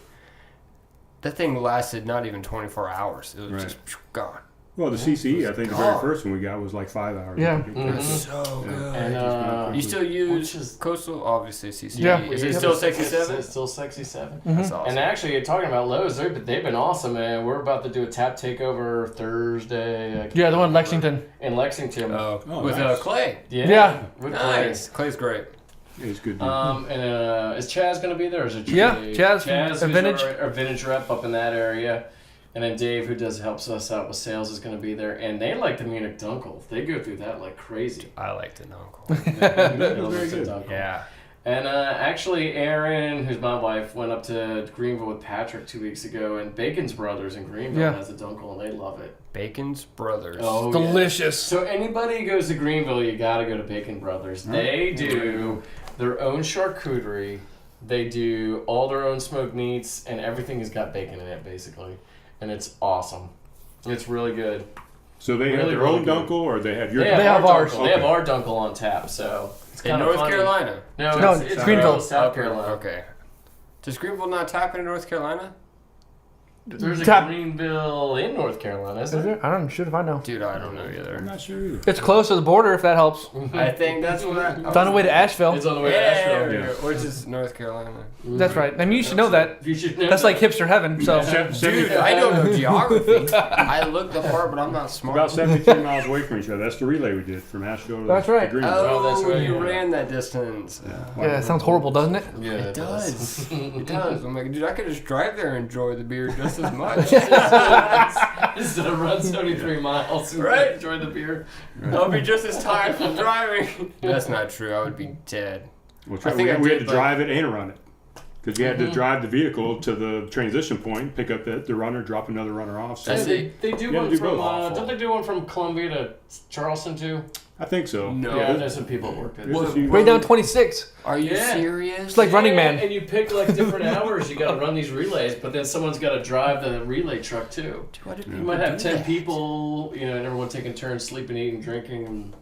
That thing lasted not even 24 hours. It was just gone. Well, the CCE, I think the very first one we got was like 5 hours. Yeah. It's so good. And You still use Coastal? Obviously, CCE. Yeah. Is it still 67? It's still 67. That's awesome. And actually, talking about Lowe's, they've been awesome, man. We're about to do a tap takeover Thursday. Yeah, the one in Lexington. In Lexington. With nice. Clay. Yeah. With Nice. Clay's great. It's good. And is Chaz going to be there? Or is it Yeah, Chaz who's Vintage. Our vintage rep up in that area. And then Dave, who helps us out with sales, is going to be there. And they like the Munich Dunkel. They go through that like crazy. I like the Dunkel. That was very good. Dunkel. Yeah. And actually, Erin, who's my wife, went up to Greenville with Patrick 2 weeks ago, and Bacon's Brothers in Greenville has a Dunkel, and they love it. Bacon's Brothers. Oh, delicious. Yeah. So anybody who goes to Greenville, you got to go to Bacon Brothers. They do their own charcuterie. They do all their own smoked meats, and everything has got bacon in it, basically. And it's awesome. It's really good. So they have their own Dunkel, or they have your? They have ours. They have our Dunkel on tap, so it's in kind of North funny. Carolina. No, it's Greenville, South South Carolina. Okay. Does Greenville not tap into North Carolina? There's a Greenville in North Carolina, isn't there? I don't know. Shoot if I know. Dude, I don't know either. I'm not sure either. It's close to the border, if that helps. I think that's what It's on the way to Asheville. It's on the way to Asheville. Yeah, which is North Carolina. That's right. I mean, you should know that. You should know That's that. like hipster heaven. So Dude, I don't know geography. I looked the part, but I'm not smart. About 73 miles away from each other. That's the relay we did from Asheville to That's right. to Greenville. Oh, that's right, you yeah. ran that distance. yeah, it sounds horrible, doesn't it? Yeah, It does. It does. I'm like, dude, I could just drive there and enjoy the beer just as much. Instead of run 73 miles and Right. enjoy the beer. I'll be just as tired from driving. That's not true. I would be dead. Well, I think we I had did, to drive it and run it. Because you had to drive the vehicle to the transition point, pick up the runner, drop another runner off. So That's They do You have one to do from, both. don't they do one from Columbia to Charleston too? I think so. No. Yeah, I know some people work at There's a it. few- Right down 26. Are you Yeah. serious? It's like Running Man. And you pick like different hours. You got to run these relays, but then someone's got to drive the relay truck too. Dude, why did You people might have do 10 that? people, and everyone taking turns sleeping, eating, drinking,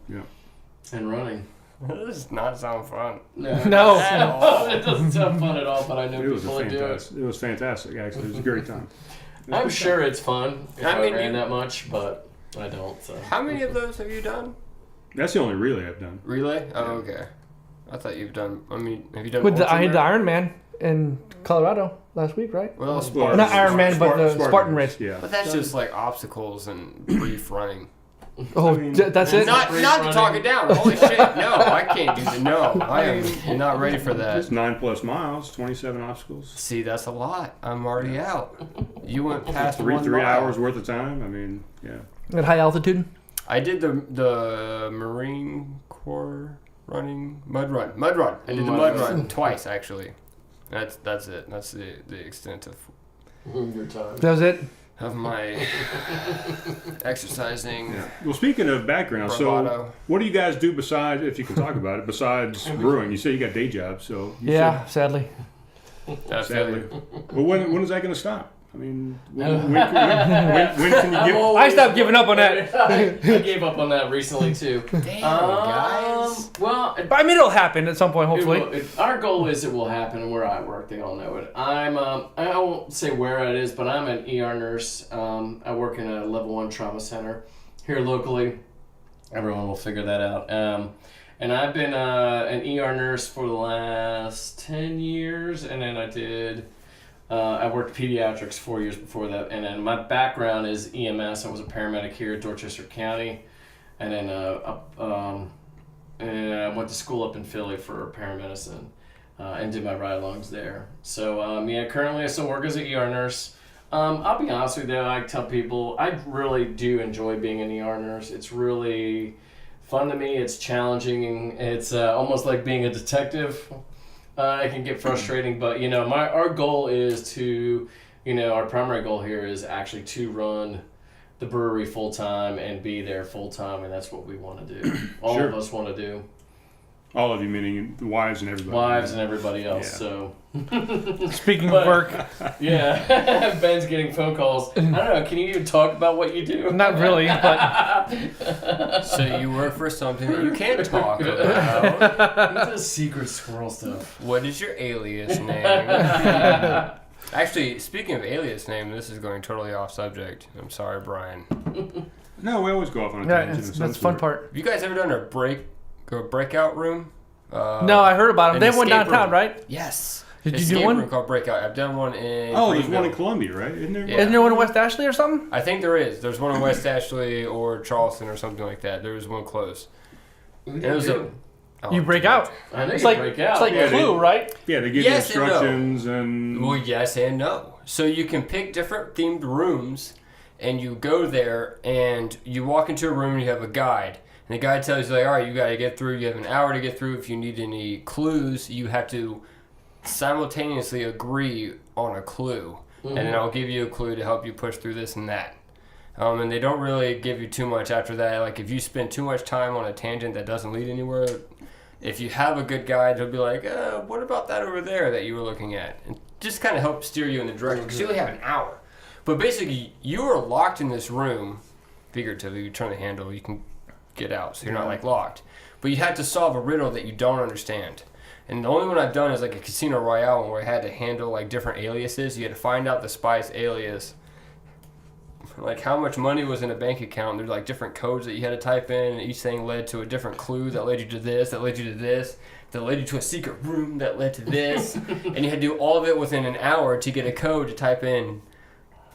and running. This does not sound fun. No. It doesn't sound fun at all, but I know It was people that do it. fantastic. It was fantastic. Actually, it was a great time. I'm sure it's fun if I I, mean, ran that much, but I don't. So. How many of those have you done? That's the only relay I've done. Relay? Oh, okay. I thought you've done. I mean, have you done? I had the Ultramarathon? Iron Man in Colorado last week, right? Well, Spartan. Not Iron Man, but the Spartan race. Yeah. But that's just like obstacles and brief running. Oh, I mean, that's it? Not brief not to running. talk it down. Holy shit! No, I can't do that. No, I am not ready for It's that. 9+ miles, 27 obstacles. See, that's a lot. I'm already out. You went past Three 1 mile. hours worth of time. I mean, yeah. At high altitude? I did the Marine Corps running mud run. I did the mud run twice actually. That's it. That's the extent of Your time. That was it? my exercising. Yeah. Well, speaking of background, so bravado. what do you guys do besides, if you can talk about it, besides brewing? You say you got day jobs, so you Yeah, sadly. That's said, sadly. it. Well, when is that going to stop? I mean, when can you give? I stopped giving up on that. I gave up on that recently too. Damn, guys. Well, But I mean, it'll happen at some point, hopefully. our goal is it will happen where I work. They all know it. I won't say where it is, but I'm an ER nurse. I work in a level 1 trauma center here locally. Everyone will figure that out. And I've been an ER nurse for the last 10 years, and then I worked pediatrics 4 years before that, and then my background is EMS. I was a paramedic here at Dorchester County, and then and I went to school up in Philly for paramedicine, and did my ride-alongs there. So currently I still work as an ER nurse. I'll be honest with you, I tell people I really do enjoy being an ER nurse. It's really fun to me. It's challenging. It's almost like being a detective. It can get frustrating, but our goal is to, our primary goal here is actually to run the brewery full time and be there full time, and that's what we want to do. All Sure. of us want to do. All of you, meaning the wives and everybody. Wives and everybody else. Yeah. So Speaking of work, yeah, Ben's getting phone calls. I don't know. Can you even talk about what you do? not really, but So you work for something that you can't talk about. What's the secret squirrel stuff? What is your alias name? Actually, speaking of alias name, this is going totally off subject. I'm sorry, Brian. No, we always go off on a yeah, tangent. of some that's the fun sort. part. Have you guys ever done a breakout room? No, I heard about them. an They went escape downtown, room. right? Yes. Did you Escape do one? room called Breakout. I've done one in. Oh, there's one in Greenville. Columbia, right? Isn't there? Yeah. Isn't there one in West Ashley or something? I think there is. There's one in West Ashley or Charleston or something like that. There was one close. And it was a. Oh, You break out. I know It's you like break out. it's like Yeah, Clue, right? Yeah, they give Yes you and no. instructions and. Well, yes and no. So you can pick different themed rooms, and you go there, and you walk into a room, and you have a guide. And the guide tells you, like, all right, you got to get through. You have an hour to get through. If you need any clues, you have to simultaneously agree on a clue. And then I'll give you a clue to help you push through this and that. And they don't really give you too much after that. Like, if you spend too much time on a tangent that doesn't lead anywhere, if you have a good guide, he'll be like, what about that over there that you were looking at? And just kind of help steer you in the direction, because you only have an hour. But basically, you are locked in this room, figuratively. You turn the handle, you can get out, so you're not like locked. But you have to solve a riddle that you don't understand. And the only one I've done is like a Casino Royale one where I had to handle like different aliases. You had to find out the spy's alias, like how much money was in a bank account. There's like different codes that you had to type in, and each thing led to a different clue that led you to this, that led you to this, that led you to a secret room that led to this. And you had to do all of it within an hour to get a code to type in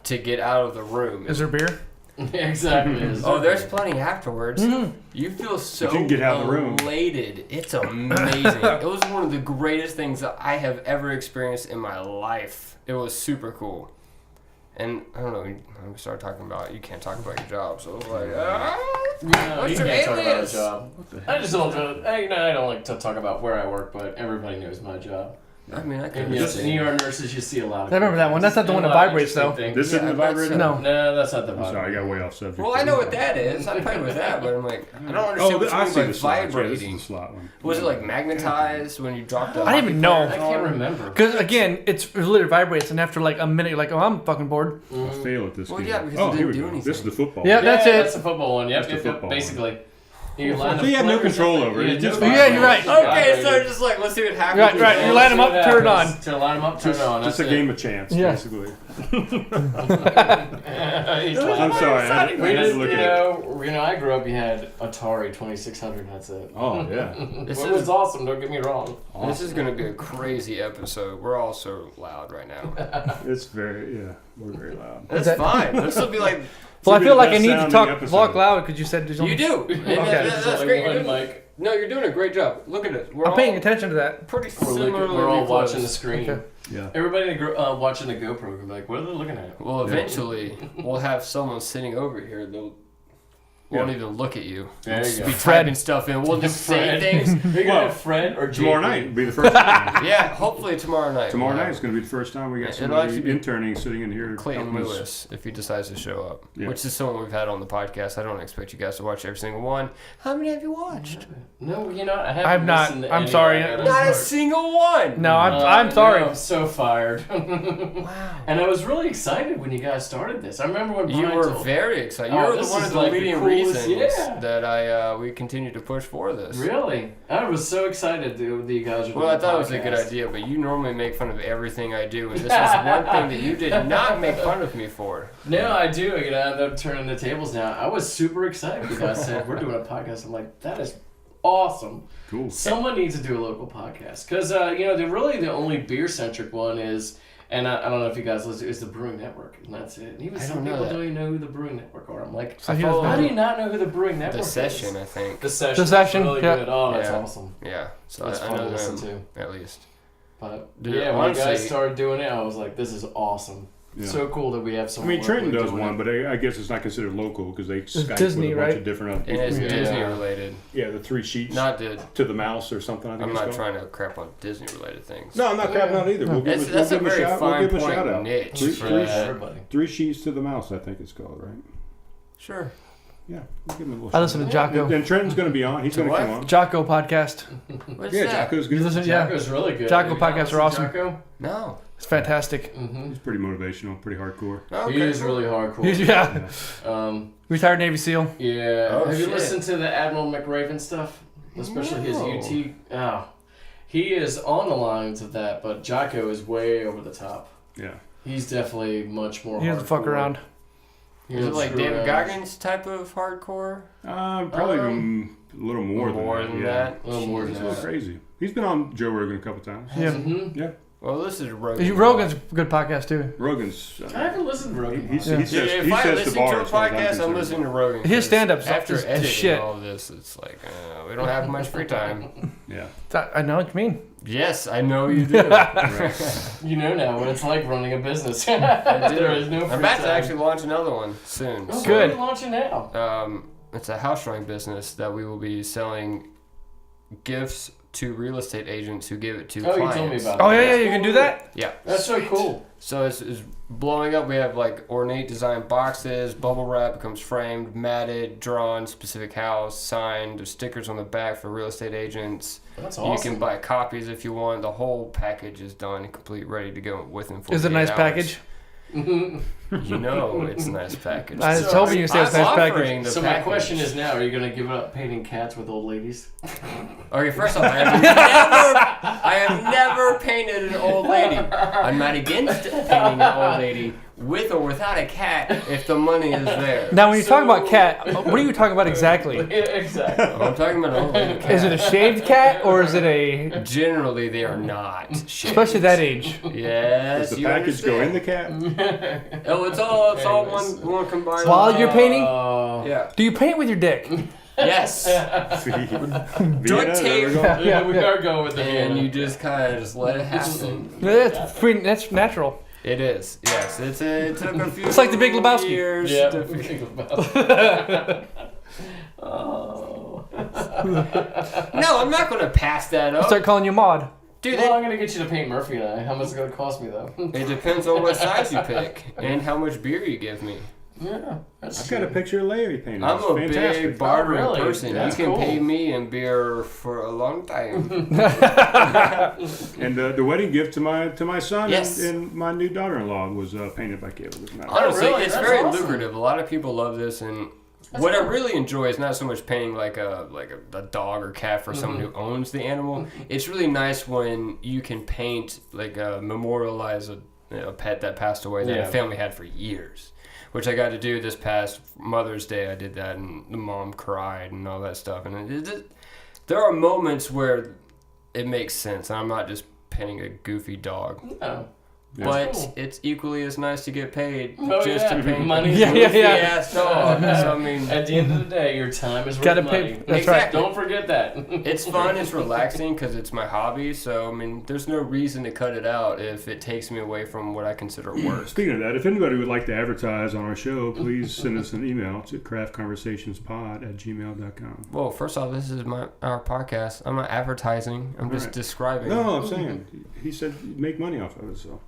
to get out of the room. Is there beer? Yeah, exactly. There's plenty afterwards. You feel so you can get out of the room. elated. It's amazing. It was one of the greatest things that I have ever experienced in my life. It was super cool. And I don't know, we started talking about you can't talk about your job, so I was like, no, you can't talk about a job. I just don't. I don't like to talk about where I work, but everybody knows my job. I mean, I can just ER nurses, you see a lot of. I remember that one. That's not the one that vibrates, though. This isn't the vibrator? No. No, that's not the vibrator. Sorry, I got way off subject. Well, I know what that is. I played with that, but I'm like, I don't understand what you mean by vibrating. Was it like magnetized when you dropped it? I didn't even know. I can't remember. Because again, it literally vibrates, and after like a minute, you're like, oh, I'm fucking bored. I fail at this game. Yeah, because it didn't do anything. This is the football. Yeah, that's it. That's the football one. Yep, basically. You have no control over it. Yeah, you're right. Okay, so just like, let's see what happens. Right. You line them up, turn it on. To line them up, turn it on. Just a game of chance, basically. I'm sorry. I grew up. You had Atari 2600. That's it. Oh yeah. It was awesome. Don't get me wrong. Awesome. This is gonna be a crazy episode. We're all so loud right now. It's we're very loud. That's fine. This will be like. Well, I feel like I need to talk loud because you said there's only... You do. Okay. That's great. No, you're doing a great job. Look at it. I'm paying attention to that. Pretty similar. We're all watching the screen. Okay. Yeah. Everybody watching the GoPro can be like, what are they looking at? Well, eventually, we'll have someone sitting over here. They'll won't even look at you. There you go. Be typing stuff in. We'll just say things. You're going to have Fred or tomorrow night will be the first time. Yeah, hopefully tomorrow night. Tomorrow night is going to be the first time we got somebody interning sitting in here. Clayton Lewis, if he decides to show up, yeah. Which is someone we've had on the podcast. I don't expect you guys to watch every single one. How many have you watched? No, I haven't. I'm not. I'm sorry. Not a single one. No, I'm sorry. No, I'm so fired. Wow. And I was really excited when you guys started this. I remember when you were very excited. You were one of the leading reasons that we continued to push for this. Really? I was so excited that you guys were doing I thought it was a good idea, but you normally make fun of everything I do, and this was one thing that you did not make fun of me for. No, I do. I end up turning the tables now. I was super excited. You guys said, we're doing a podcast. I'm like, that is awesome. Cool. Someone needs to do a local podcast. Because, the only beer-centric one is... And I don't know if you guys listen, it's the Brewing Network, and that's it. And even some people don't even know who the Brewing Network are. I'm like, how do you not know who the Brewing Network is? The Session, I think. The Session. Really good. Oh, that's awesome. Yeah. So that's fun to listen to. At least. But when you guys started doing it, I was like, this is awesome. Yeah. So cool that we have someone. I mean, Trenton does one, but I guess it's not considered local because they Skype Disney, with a bunch of different other people. And it's Disney related. Yeah, the 3 sheets. Not to the mouse or something. I think I'm not trying to crap on Disney related things. No, I'm not crapping on either. That's a very fine point niche for everybody. 3 sheets to the mouse, I think it's called, right? Sure. Yeah, we'll give him a little I listen to Jocko. And Trenton's going to be on. He's going to come on. Jocko podcast. What's that? Jocko's good. Jocko's really good. Jocko podcasts are awesome. Jocko? No. It's fantastic. Mm-hmm. He's pretty motivational, pretty hardcore. Okay. He is really hardcore. Yeah. Retired Navy SEAL. Yeah. Have you listened to the Admiral McRaven stuff? Especially his UT. Oh. He is on the lines of that, but Jocko is way over the top. Yeah. He's definitely much more He doesn't fuck around. Is it like David Goggins type of hardcore? Probably a little more than that. A little more than that. It's a little crazy. He's been on Joe Rogan a couple times. Yeah. Mm-hmm. Yeah. Well, this is Rogan. Rogan's a good podcast too. Rogan's. I haven't listened to Rogan. He sets if I listen to a podcast, I'm listening to Rogan. His stand-ups after editing shit. all of this, it's like we don't have much free time. Yeah. I know what you mean. Yes, I know you do. You know now what it's like running a business. I do. There is no free I'm about time. to actually launch another one soon. Oh, so, good. What are you launching now? It's a house drawing business that we will be selling gifts to real estate agents who give it to clients. clients. You told me about that. Oh yeah, you can do that. Yeah, that's so cool. So it's blowing up. We have like ornate design boxes, bubble wrap becomes framed, matted, drawn, specific house, signed. There's stickers on the back for real estate agents. That's awesome. You can buy copies if you want. The whole package is done and complete, ready to go within 48 Is it a nice hours. package? You know it's a nice package. I was hoping you say it's a nice package. So my question is now, are you going to give up painting cats with old ladies? Okay, first off, I have never painted an old lady. I'm not against painting an old lady with or without a cat if the money is there. Now, when you talk about cat, what are you talking about exactly? Exactly. I'm talking about an old lady cat. Is it a shaved cat or is it a? Generally, they are not shaved. Especially that age. Yes, Does the you package go in understand. the cat? Oh, it's all one combined. While you're painting, Yeah. do you paint with your dick? Yes. Vienna, tape. Yeah, we are going with the And Vienna. you just kind of just let it happen. That's natural. It is. Yes. It took a few. It's like the Big Lebowski. Years Yeah. to Think about Oh. No, I'm not going to pass that up. Start calling you Maud. Dude, Well, I'm going to get you to paint Murphy and I. How much is it going to cost me, though? it depends on what size you pick and how much beer you give me. Yeah, that's I've got a picture of Larry painted. I'm It's a fantastic. big bartering really? person. That's you can cool. pay me in beer for a long time. And the wedding gift to my son Yes. and my new daughter-in-law was painted by Caleb. As a matter of fact. Honestly, really? it's That's very awesome. lucrative. A lot of people love this, and That's what I cool. really enjoy is not so much painting like a dog or cat for someone who owns the animal. It's really nice when you can paint like memorialize a pet that passed away that Yeah. a family had for years. Which I got to do this past Mother's Day. I did that, and the mom cried and all that stuff. And there are moments where it makes sense. I'm not just painting a goofy dog. No. But Cool. it's equally as nice to get paid Oh, just yeah. to paint Money's a Yeah, yeah, goofy yeah. ass dog. So I mean, At the end of the day, your time is worth Gotta money. pay. That's right. Exactly. Don't forget that. it's fun, it's relaxing because it's my hobby. So I mean, there's no reason to cut it out if it takes me away from what I consider work. Speaking of that, if anybody would like to advertise on our show, please send us an email to craftconversationspod@gmail.com. Well, first off, this is our podcast. I'm not advertising. I'm just Right. describing. No, I'm saying he said make money off of it. So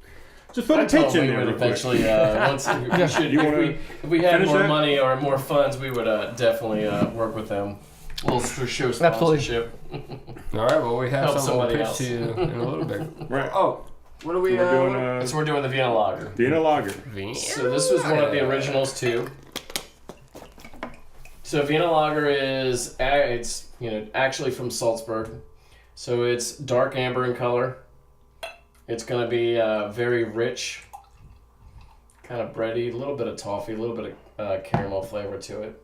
just put I a told pitch him in we there. would real quick. eventually, once we should, You wanna if we had finish more that? money or more funds, we would definitely work with them. We'll show Absolutely. sponsorship. All right. Well, we have Help something to somebody pitch else. to you in a little bit. Right. Oh, what are we We're doing So we're doing the Vienna Lager. Vienna Lager. So this was one of the originals too. So Vienna Lager is it's actually from Salzburg, so it's dark amber in color. It's gonna be very rich, kind of bready, a little bit of toffee, a little bit of caramel flavor to it.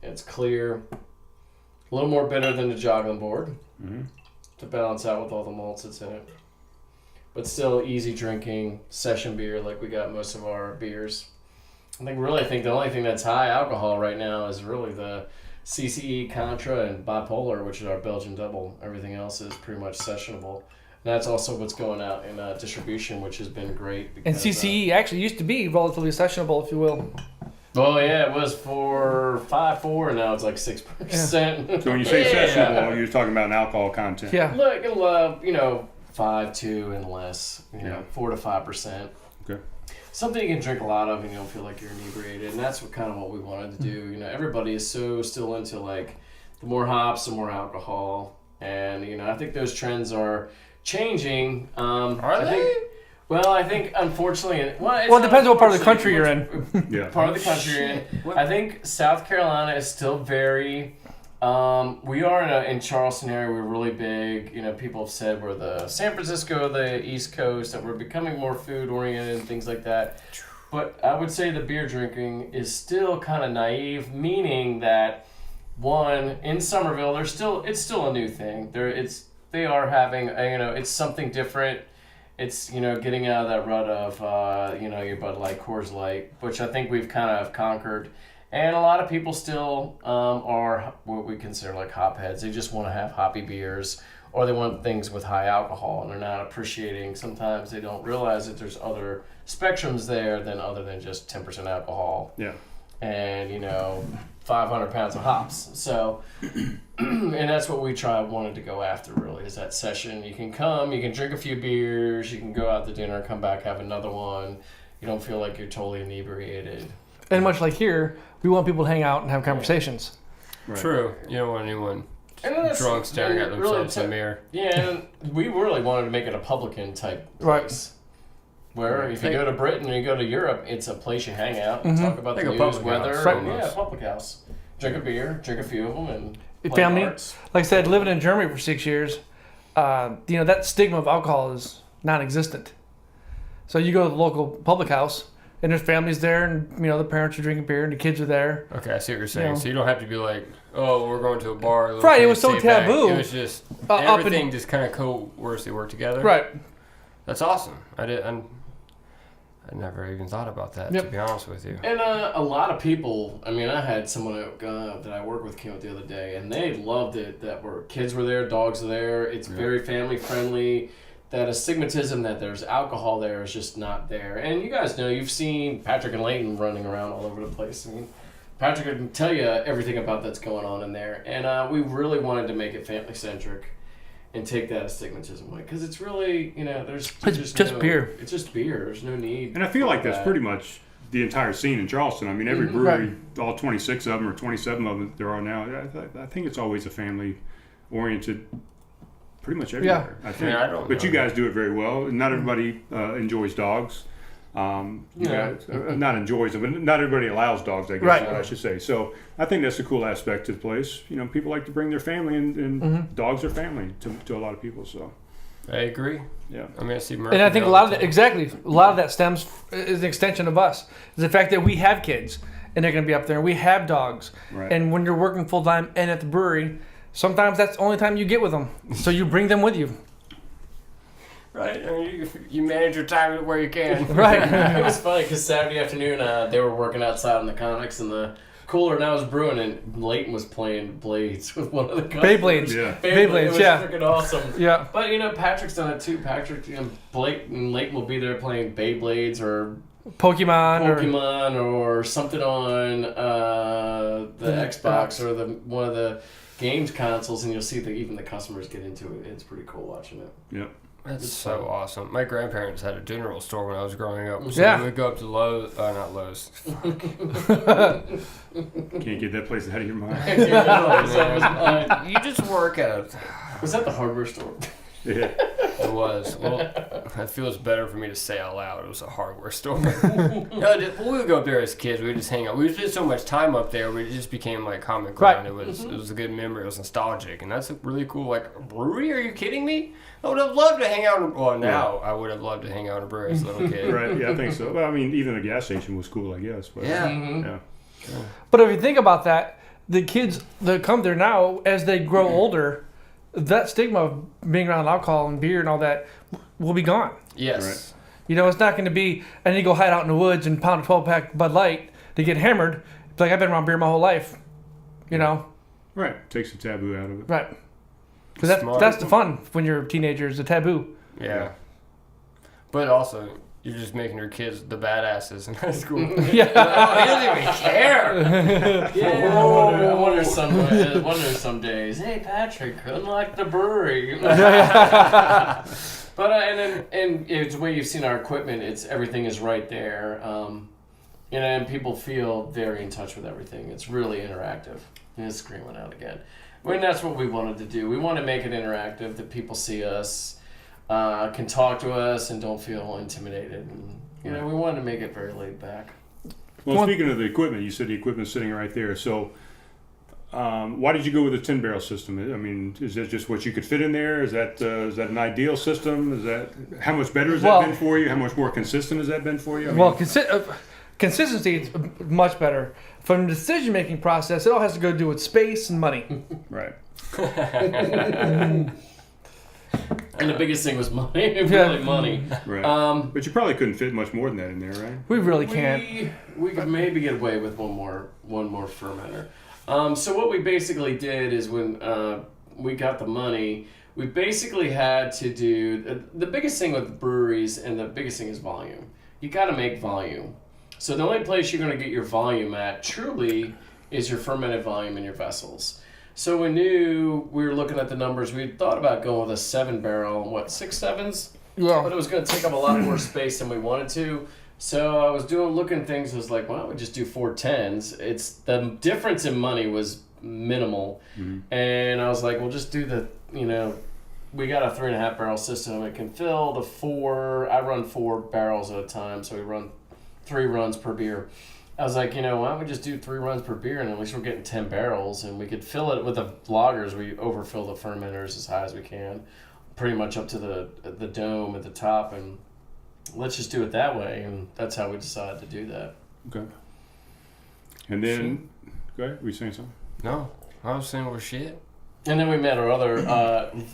It's clear, a little more bitter than the Jogglin board to balance out with all the malts that's in it. But still easy drinking session beer like we got most of our beers. I think the only thing that's high alcohol right now is really the CCE, Contra, and Bipolar, which is our Belgian double. Everything else is pretty much sessionable. And that's also what's going out in distribution, which has been great. And Because, CCE actually used to be relatively sessionable, if you will. well, yeah, it was for 5.4, and now it's like 6%. So when you say Yeah. sessionable, you're talking about an alcohol content. Yeah. Look, 5.2 and less, 4 to 5%. Okay. Something you can drink a lot of and you don't feel like you're inebriated, and that's what we wanted to do. Everybody is so still into like the more hops, the more alcohol, and I think those trends are changing. Are they? I think unfortunately, it's Well, it not depends on what part of the country unfortunately, you're in. Yeah. Part of the country you're in. I think South Carolina is still very. We are in Charleston area. We're really big. People have said we're the San Francisco, the East Coast, that we're becoming more food oriented and things like that. But I would say the beer drinking is still kind of naive, meaning that one in Summerville, it's still a new thing. They are having it's something different. It's getting out of that rut of your Bud Light, Coors Light, which I think we've kind of conquered. And a lot of people still are what we consider like hopheads. They just want to have hoppy beers, or they want things with high alcohol, and they're not appreciating. Sometimes they don't realize that there's other spectrums there other than just 10% alcohol. Yeah. and 500 pounds of hops. So, and that's what we wanted to go after. Really, is that session? You can come, you can drink a few beers, you can go out to dinner, come back, have another one. You don't feel like you're totally inebriated. And much like here, we want people to hang out and have conversations. Right. True. You don't want anyone drunk staring at themselves in the mirror. Yeah, and we really wanted to make it a publican type place. Where if you go to Britain or you go to Europe, it's a place you hang out and talk about the news, weather. Public house. Drink a beer, drink a few of them, and play family. cards. Like I said, living in Germany for 6 years, that stigma of alcohol is non-existent. So you go to the local public house, and there's families there, and the parents are drinking beer, and the kids are there. Okay, I see what you're saying. So you don't have to be like, oh, we're going to a bar. Right, it was so taboo. Back. It was just everything just kind of coerced to work together. Right. That's awesome. I never even thought about that, to be honest with you. And a lot of people, I had someone that I work with came up the other day, and they loved it, that kids were there, dogs were there. It's very family friendly. That astigmatism that there's alcohol there is just not there. And you guys know, you've seen Patrick and Leighton running around all over the place. Patrick can tell you everything about that's going on in there. And we really wanted to make it family centric and take that astigmatism away, because it's really, there's just beer. It's just beer. There's no need. And I feel like that's pretty much the entire scene in Charleston. Every brewery, all 26 of them or 27 of them there are now. I think it's always a family oriented. Pretty much everywhere, I think. But you guys do it very well. Not everybody enjoys dogs. Guys, not enjoys them, but not everybody allows dogs, I guess is what I should say. So I think that's a cool aspect to the place. People like to bring their family, and dogs are family to a lot of people. So I agree. Yeah. I see Murphy. And I think a lot of that stems is an extension of us. Is the fact that we have kids, and they're going to be up there, and we have dogs. Right. And when you're working full time and at the brewery, sometimes that's the only time you get with them. So you bring them with you. Right. You manage your time where you can. Right. It was funny because Saturday afternoon they were working outside on the comics, and the cooler, and I was brewing, and Leighton was playing blades with one of the customers. Beyblades. Yeah. Beyblades, it was freaking awesome. Yeah. But Patrick's done it too. Patrick and Leighton will be there playing Beyblades or Pokemon or something on the Xbox or one of the games consoles, and you'll see that even the customers get into it. It's pretty cool watching it. Yep. That's so awesome. My grandparents had a general store when I was growing up. So Yeah. we would go up to Lowe's. Not Lowe's. Can't get that place out of your mind. You just work at a... Was that the hardware store? Yeah. It was. Well, it feels better for me to say out loud. It was a hardware store. We would go up there as kids. We would just hang out. We spent so much time up there. It just became like common ground. It was a good memory. It was nostalgic, and that's a really cool. Like, a brewery? Are you kidding me? I would have loved to hang out. I would have loved to hang out in a brewery as a little kid. Right. Yeah, I think so. Well, even the gas station was cool, I guess. But, Yeah. But if you think about that, the kids that come there now, as they grow older, that stigma of being around alcohol and beer and all that will be gone. Yes. Right. It's not going to be, I need to go hide out in the woods and pound a 12-pack Bud Light to get hammered. It's like, I've been around beer my whole life. Right. Takes the taboo out of it. Right. Because that's the fun when you're a teenager, is the taboo. Yeah. But also, you're just making your kids the badasses in high school. Yeah. He doesn't even care. Yeah. I wonder some days, hey, Patrick, unlock the brewery. But and it's the way you've seen our equipment. Everything is right there. And people feel very in touch with everything. It's really interactive. And it's screaming out again. That's what we wanted to do. We want to make it interactive, that people see us, can talk to us, and don't feel intimidated. And we wanted to make it very laid back. Well, speaking of the equipment, you said the equipment's sitting right there. So, why did you go with a 10-barrel system? Is that just what you could fit in there? Is that an ideal system? How much better has that been for you? How much more consistent has that been for you? Consistency is much better. From the decision-making process, it all has to go do with space and money. Right. And the biggest thing was money. Really money. Right. But you probably couldn't fit much more than that in there, right? We really can't. We could maybe get away with one more fermenter. So what we basically did is when we got the money, we basically had to do the biggest thing with breweries, and the biggest thing is volume. You got to make volume. So the only place you're going to get your volume at truly is your fermented volume in your vessels. So we knew, we were looking at the numbers, we thought about going with a 7-barrel, 6 7s? Yeah. But it was going to take up a lot more space than we wanted to. So I was looking things, I was like, why don't we just do 4 10s? It's the difference in money was minimal. Mm-hmm. And I was like, we'll just do we got a 3.5 barrel system. It can fill the 4, I run 4 barrels at a time, so we run 3 runs per beer. I was like, why don't we just do 3 runs per beer, and at least we're getting 10 barrels, and we could fill it with the lagers. We overfill the fermenters as high as we can, pretty much up to the dome at the top, and let's just do it that way. And that's how we decided to do that. Okay. And then, go ahead. Were you saying something? No, I was saying we're shit. And then we met our other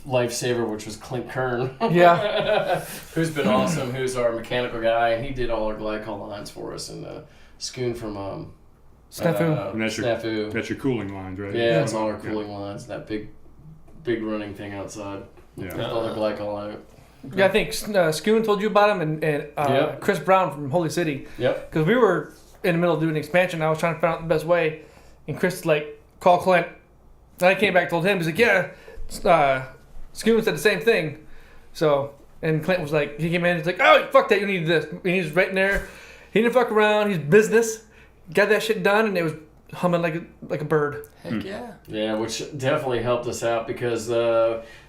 lifesaver, which was Clint Kern. Yeah. Who's been awesome, who's our mechanical guy, and he did all our glycol lines for us, and Schoon from Snafu. And Snafu. That's your cooling lines, right? Yeah, it's all our cooling lines, that big running thing outside. Yeah. With all the glycol on it. Yeah, I think Schoon told you about him, and Yep. Chris Brown from Holy City. Yep. Because we were in the middle of doing an expansion. I was trying to find out the best way, and Chris call Clint. And I came back and told him, he's like, yeah, Schoon said the same thing. So, and Clint was like, he came in, he's like, oh, fuck that, you need this. And he was right in there. He didn't fuck around. He's business. Got that shit done, and it was humming like a bird. Heck yeah. Yeah, which definitely helped us out because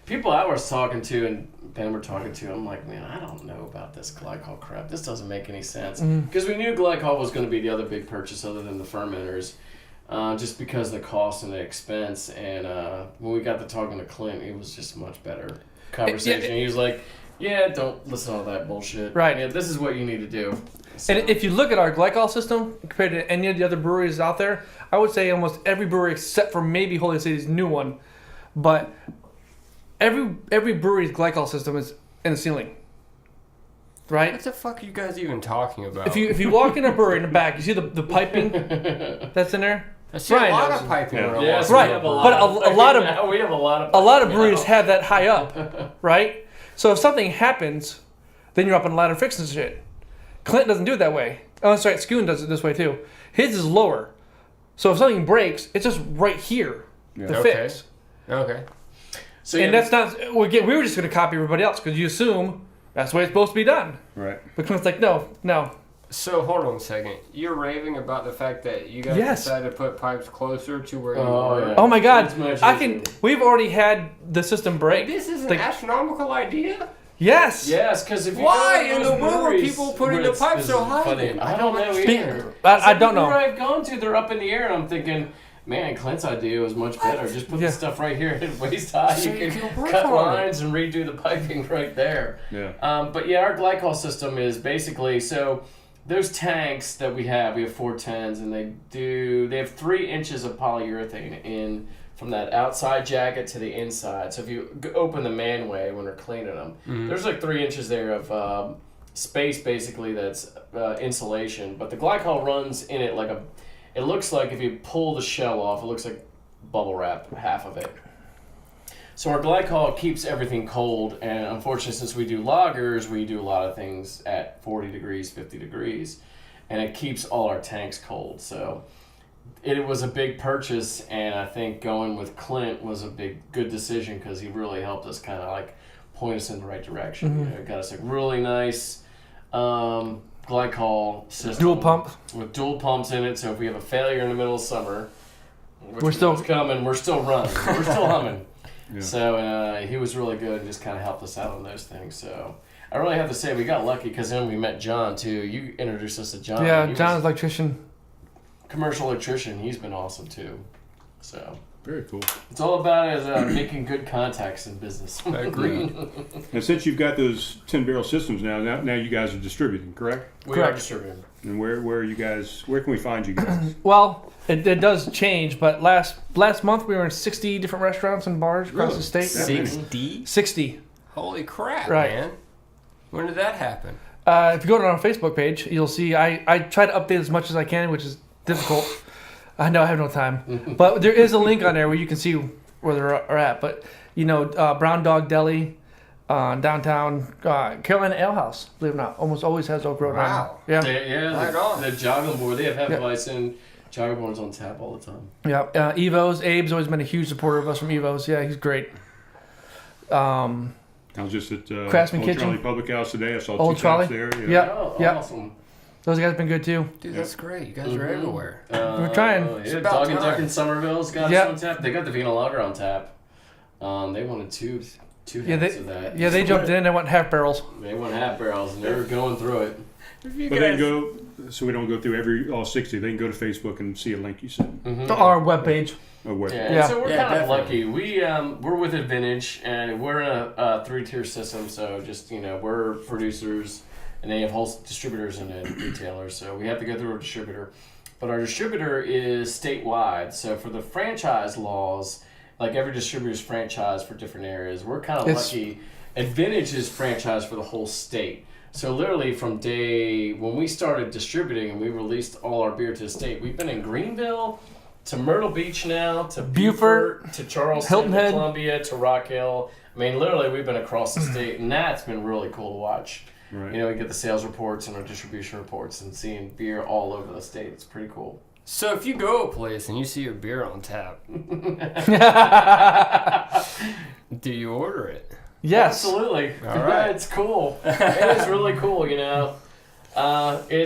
people I was talking to and Ben were talking to, I'm like, man, I don't know about this glycol crap. This doesn't make any sense. Because we knew glycol was going to be the other big purchase other than the fermenters, just because of the cost and the expense. And when we got to talking to Clint, it was just much better conversation. He was like, yeah, don't listen to all that bullshit. Right. Yeah, this is what you need to do. So. And if you look at our glycol system compared to any of the other breweries out there, I would say almost every brewery except for maybe Holy City's new one, but every brewery's glycol system is in the ceiling. Right? What the fuck are you guys even talking about? If you walk in a brewery in the back, you see the piping that's in there. I see a lot of piping. Yes, right. We have But a lot of breweries now. have that high up, right? So if something happens, then you're up on the ladder fixing shit. Clint doesn't do it that way. Oh, that's right. Schoon does it this way too. His is lower. So if something breaks, it's just right here to fix. Okay. So and that's not. We were just going to copy everybody else because you assume that's the way it's supposed to be done. Right. But Clint's like, no. So hold on a second. You're raving about the fact that you guys decided to put pipes closer to where you were. Yeah. Oh my God! We've already had the system break. This is an astronomical idea. Yes. Yes, because if you why go in to the world are breweries people putting where the pipes so high? funny, I don't know either. I don't know. Every brewery I've gone to, they're up in the air, and I'm thinking, man, Clint's idea was much better. Just put the stuff right here at waist high. So you you can can cut work on lines and redo the piping right there. Yeah. But yeah, our glycol system is basically so. Those tanks that we have 410s, and they have 3 inches of polyurethane in from that outside jacket to the inside. So if you open the manway when they're cleaning them, there's like 3 inches there of space basically that's insulation. But the glycol runs in it it looks like if you pull the shell off, it looks like bubble wrap, half of it. So our glycol keeps everything cold, and unfortunately, since we do lagers, we do a lot of things at 40 degrees, 50 degrees, and it keeps all our tanks cold. So it was a big purchase, and I think going with Clint was a good decision because he really helped us kind of point us in the right direction. It got us a really nice glycol system. Dual pump. With dual pumps in it, so if we have a failure in the middle of summer, We're still coming, we're still running, we're still humming. Yeah. So he was really good and just kind of helped us out on those things. So I really have to say we got lucky because then we met John too. You introduced us to John. Yeah, John's electrician. Commercial electrician. He's been awesome too. So very cool. It's all about making good contacts in business. Agreed. And since you've got those 10-barrel systems now you guys are distributing, correct? We are distributing. And where are you guys? Where can we find you guys? Well, it does change, but last month we were in 60 different restaurants and bars across the state. 60. Holy crap, Right. man. When did that happen? If you go to our Facebook page, you'll see I try to update as much as I can, which is difficult. I know I have no time. But there is a link on there where you can see where they are at. But, Brown Dog Deli, downtown Carolina Ale House. Believe it or not, almost always has Oak Road. Wow. Yeah. Right on. The Jogglin board. They have Hefeweizen. Jogglin on tap all the time. Yeah. Evo's. Abe's always been a huge supporter of us from Evo's. Yeah, he's great. I was just at Craftsman Old Kitchen. Charlie Public House today. I saw Old two Charlie? taps there. Yeah. Oh, yeah. awesome. Those guys have been good too. Dude, that's great. You guys are everywhere. We're trying. Yeah, about Dog and time. Duck in Summerville's got Yep. us on tap. They got the Vienna Lager on tap. They wanted two Yeah, hats of that. Yeah, they jumped in. They went half barrels. They went half barrels and they were going through it. But they can go, so we don't go through all 60. They can go to Facebook and see a link you sent. Mm-hmm. To our webpage. Oh, what? Yeah, Yeah. so we're Yeah, kind of definitely. lucky. We're with Advantage, and we're in a 3-tier system. So just we're producers, and they have wholesale distributors and then retailers. So we have to go through a distributor, but our distributor is statewide. So for the franchise laws, like every distributor is franchised for different areas. We're kind of lucky. Advantage is franchised for the whole state. So literally from day when we started distributing and we released all our beer to the state, we've been in Greenville to Myrtle Beach now, to Beaufort, to Charleston, Hilton to Head. Columbia, to Rock Hill. I mean, literally we've been across the state, and that's been really cool to watch. Right. We get the sales reports and our distribution reports and seeing beer all over the state. It's pretty cool. So if you go a place and you see a beer on tap, do you order it? Yes. Absolutely. All right. It's cool. It is really cool, It's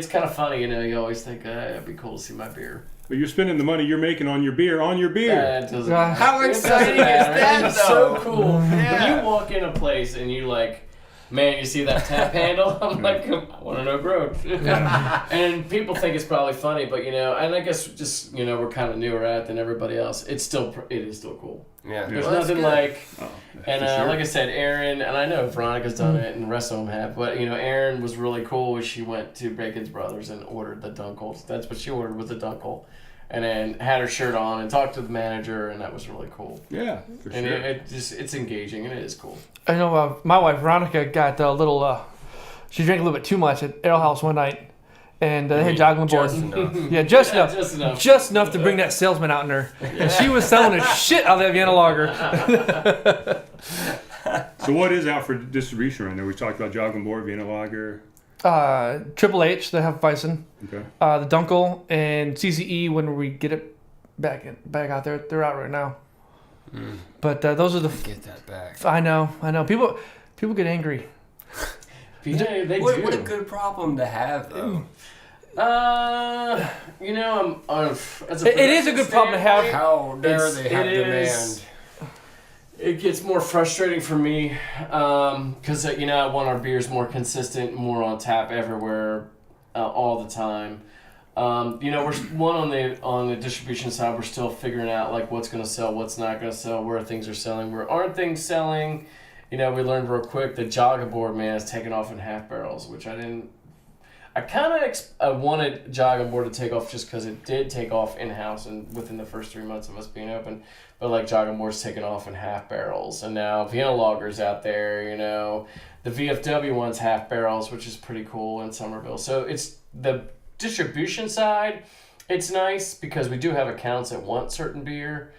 kind of funny, you always think, it'd be cool to see my beer. But you're spending the money you're making on your beer. It doesn't Yeah. matter. How It exciting doesn't is matter. that, It's so though? cool. Yeah. When you walk in a place and you man, you see that tap handle? I'm like, I want to know Oak Road. And people think it's probably funny, but and I guess just we're kind of newer at it than everybody else. It is still cool. Yeah. There's Well, that's nothing good. like, and for sure. like I said, Erin, and I know Veronica's done it, and the rest of them have, but Erin was really cool. She went to Bacon's Brothers and ordered the Dunkel. That's what she ordered, was the Dunkel, and then had her shirt on and talked to the manager, and that was really cool. Yeah, for And sure. it's engaging and it is cool. I know my wife Veronica got a little. She drank a little bit too much at Ale House one night, and they had Jogglin board. Just enough. Yeah, just Yeah, enough. just enough. Just enough to bring that salesman out in her. And she was selling the shit out of that Vienna Lager. So what is out for distribution right now? We talked about Jogglin board, Vienna Lager. Triple H, the Hefeweizen, Okay. the Dunkel, and CCE when we get it back out there. They're out right now. But those are the. Get that back. I know. People get angry. Yeah, they What, do. what a good problem to have, though. I'm as It is a good problem to have. How dare they have It is. demand? It gets more frustrating for me because I want our beers more consistent, more on tap everywhere, all the time. We're on the distribution side. We're still figuring out what's going to sell, what's not going to sell, where things are selling, where aren't things selling. We learned real quick the Jogglin board, man, is taking off in half barrels, which I didn't. I kind of wanted Jogglin board to take off just because it did take off in house and within the first 3 months of us being open. But Jogglin board's taking off in half barrels, and now Vienna Lager's out there. The VFW one's half barrels, which is pretty cool in Summerville. So it's the distribution side. It's nice because we do have accounts that want certain beer.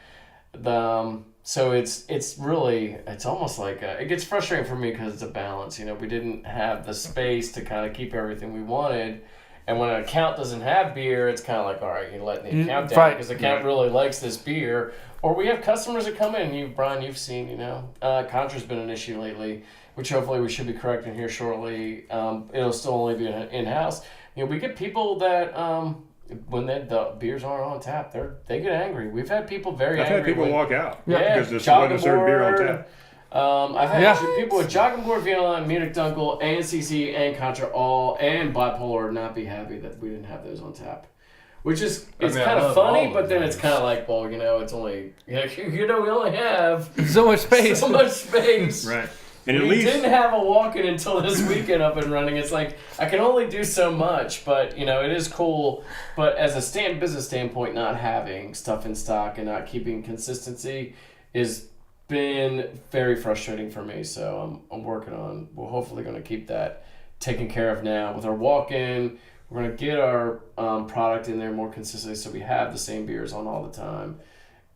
So it's really almost like it gets frustrating for me because it's a balance. We didn't have the space to kind of keep everything we wanted, and when an account doesn't have beer, it's kind of like, all right, you're letting the account down Right. because the account really likes this beer. Or we have customers that come in. Brian, you've seen, Contra's been an issue lately, which hopefully we should be correcting here shortly. It'll still only be in house. We get people that. When the beers aren't on tap, they get angry. We've had people very I've angry. had people walk out Yeah, because there's wasn't a certain beer on Jogglin tap. I've had Yeah. people with Jogglin board, Vienna Line, Munich Dunkel, and CC and Contra and Bipolar not be happy that we didn't have those on tap. Which is I kind of love funny, all but of then those. it's kind of like, well, it's only we only have So much space. so much space. Right. And at We least didn't have a walk-in until this weekend up and running. It's like I can only do so much, but it is cool. But as a business standpoint, not having stuff in stock and not keeping consistency has been very frustrating for me. So I'm working on. We're hopefully going to keep that taken care of now with our walk-in. We're going to get our product in there more consistently, so we have the same beers on all the time,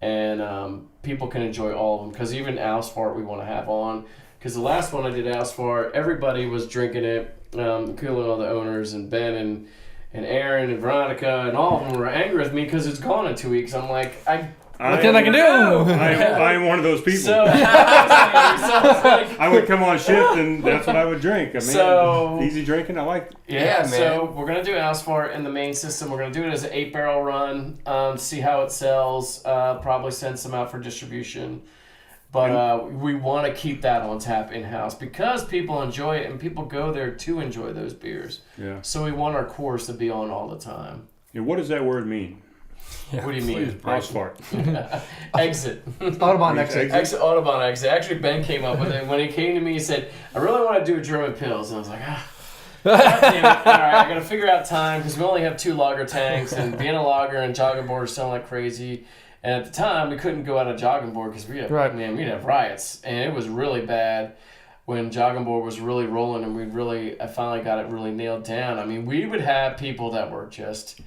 and people can enjoy all of them. Because even Al's Fart we want to have on. because the last one I did ask for, everybody was drinking it, including all the owners and Ben and Aaron and Veronica and all of them were angry with me because it's gone in 2 weeks. I'm like, what can I can do? I am one of those people. So, I would come on shift and that's what I would drink. I mean, easy drinking, I like it. Yeah, man. So we're going to do Asphalt in the main system. We're going to do it as an 8-barrel run, see how it sells, probably send some out for distribution. But we want to keep that on tap in-house because people enjoy it and people go there to enjoy those beers. Yeah. So we want our cores to be on all the time. And what does that word mean? Yeah, what do you mean? Asphalt. Exit. Autobahn exit. Autobahn exit. Actually, Ben came up with it. When he came to me, he said, I really want to do a German Pils. And I was like, God damn it. All right, I got to figure out time because we only have 2 lager tanks and Vienna lager and Jogglin are selling like crazy. And at the time, we couldn't go out of Jogglin because we'd have riots. And it was really bad when Jogglin was really rolling and I finally got it really nailed down. I mean, we would have people that were just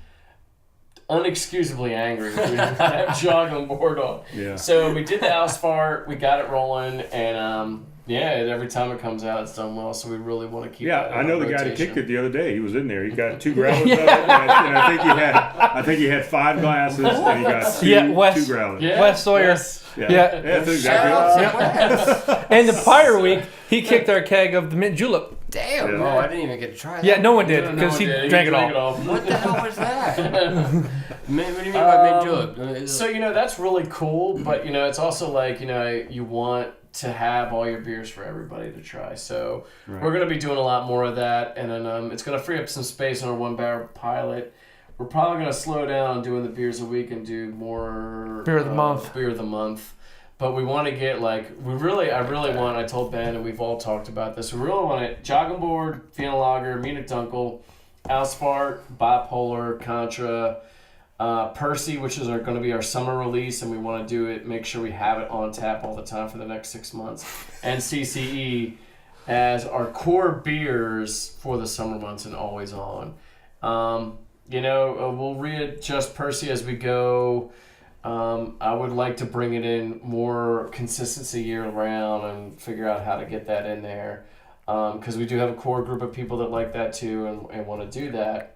unexcusably angry if we didn't have Jogglin on. Yeah. So we did the Asphalt, we got it rolling, and every time it comes out, it's done well. So we really want to keep. Yeah, I know the guy that kicked it the other day. He was in there. He got 2 growlers of it, and I think he had 5 glasses, and he got 2 growlers. Yeah. Wes Sawyer. Yeah, that's exactly right. And the prior week, he kicked our keg of the mint julep. Damn! Yeah. Oh, I didn't even get to try that. Yeah, no one did because he drank it all. What the hell was that? What do you mean by mint julep? So that's really cool, but it's also like you want to have all your beers for everybody to try. So we're going to be doing a lot more of that, and then it's going to free up some space on our 1-barrel pilot. We're probably going to slow down doing the beers a week and do more beer of the month. But we want to get I really want, I told Ben and we've all talked about this, we really want it, Jogglin, Vienna Lager, Munich Dunkel, Asphalt, Bipolar, Contra, Percy, which is going to be our summer release, and we want to do it, make sure we have it on tap all the time for the next 6 months, and CCE as our core beers for the summer months and always on. We'll readjust Percy as we go. I would like to bring it in more consistency year round and figure out how to get that in there. Because we do have a core group of people that like that too and want to do that.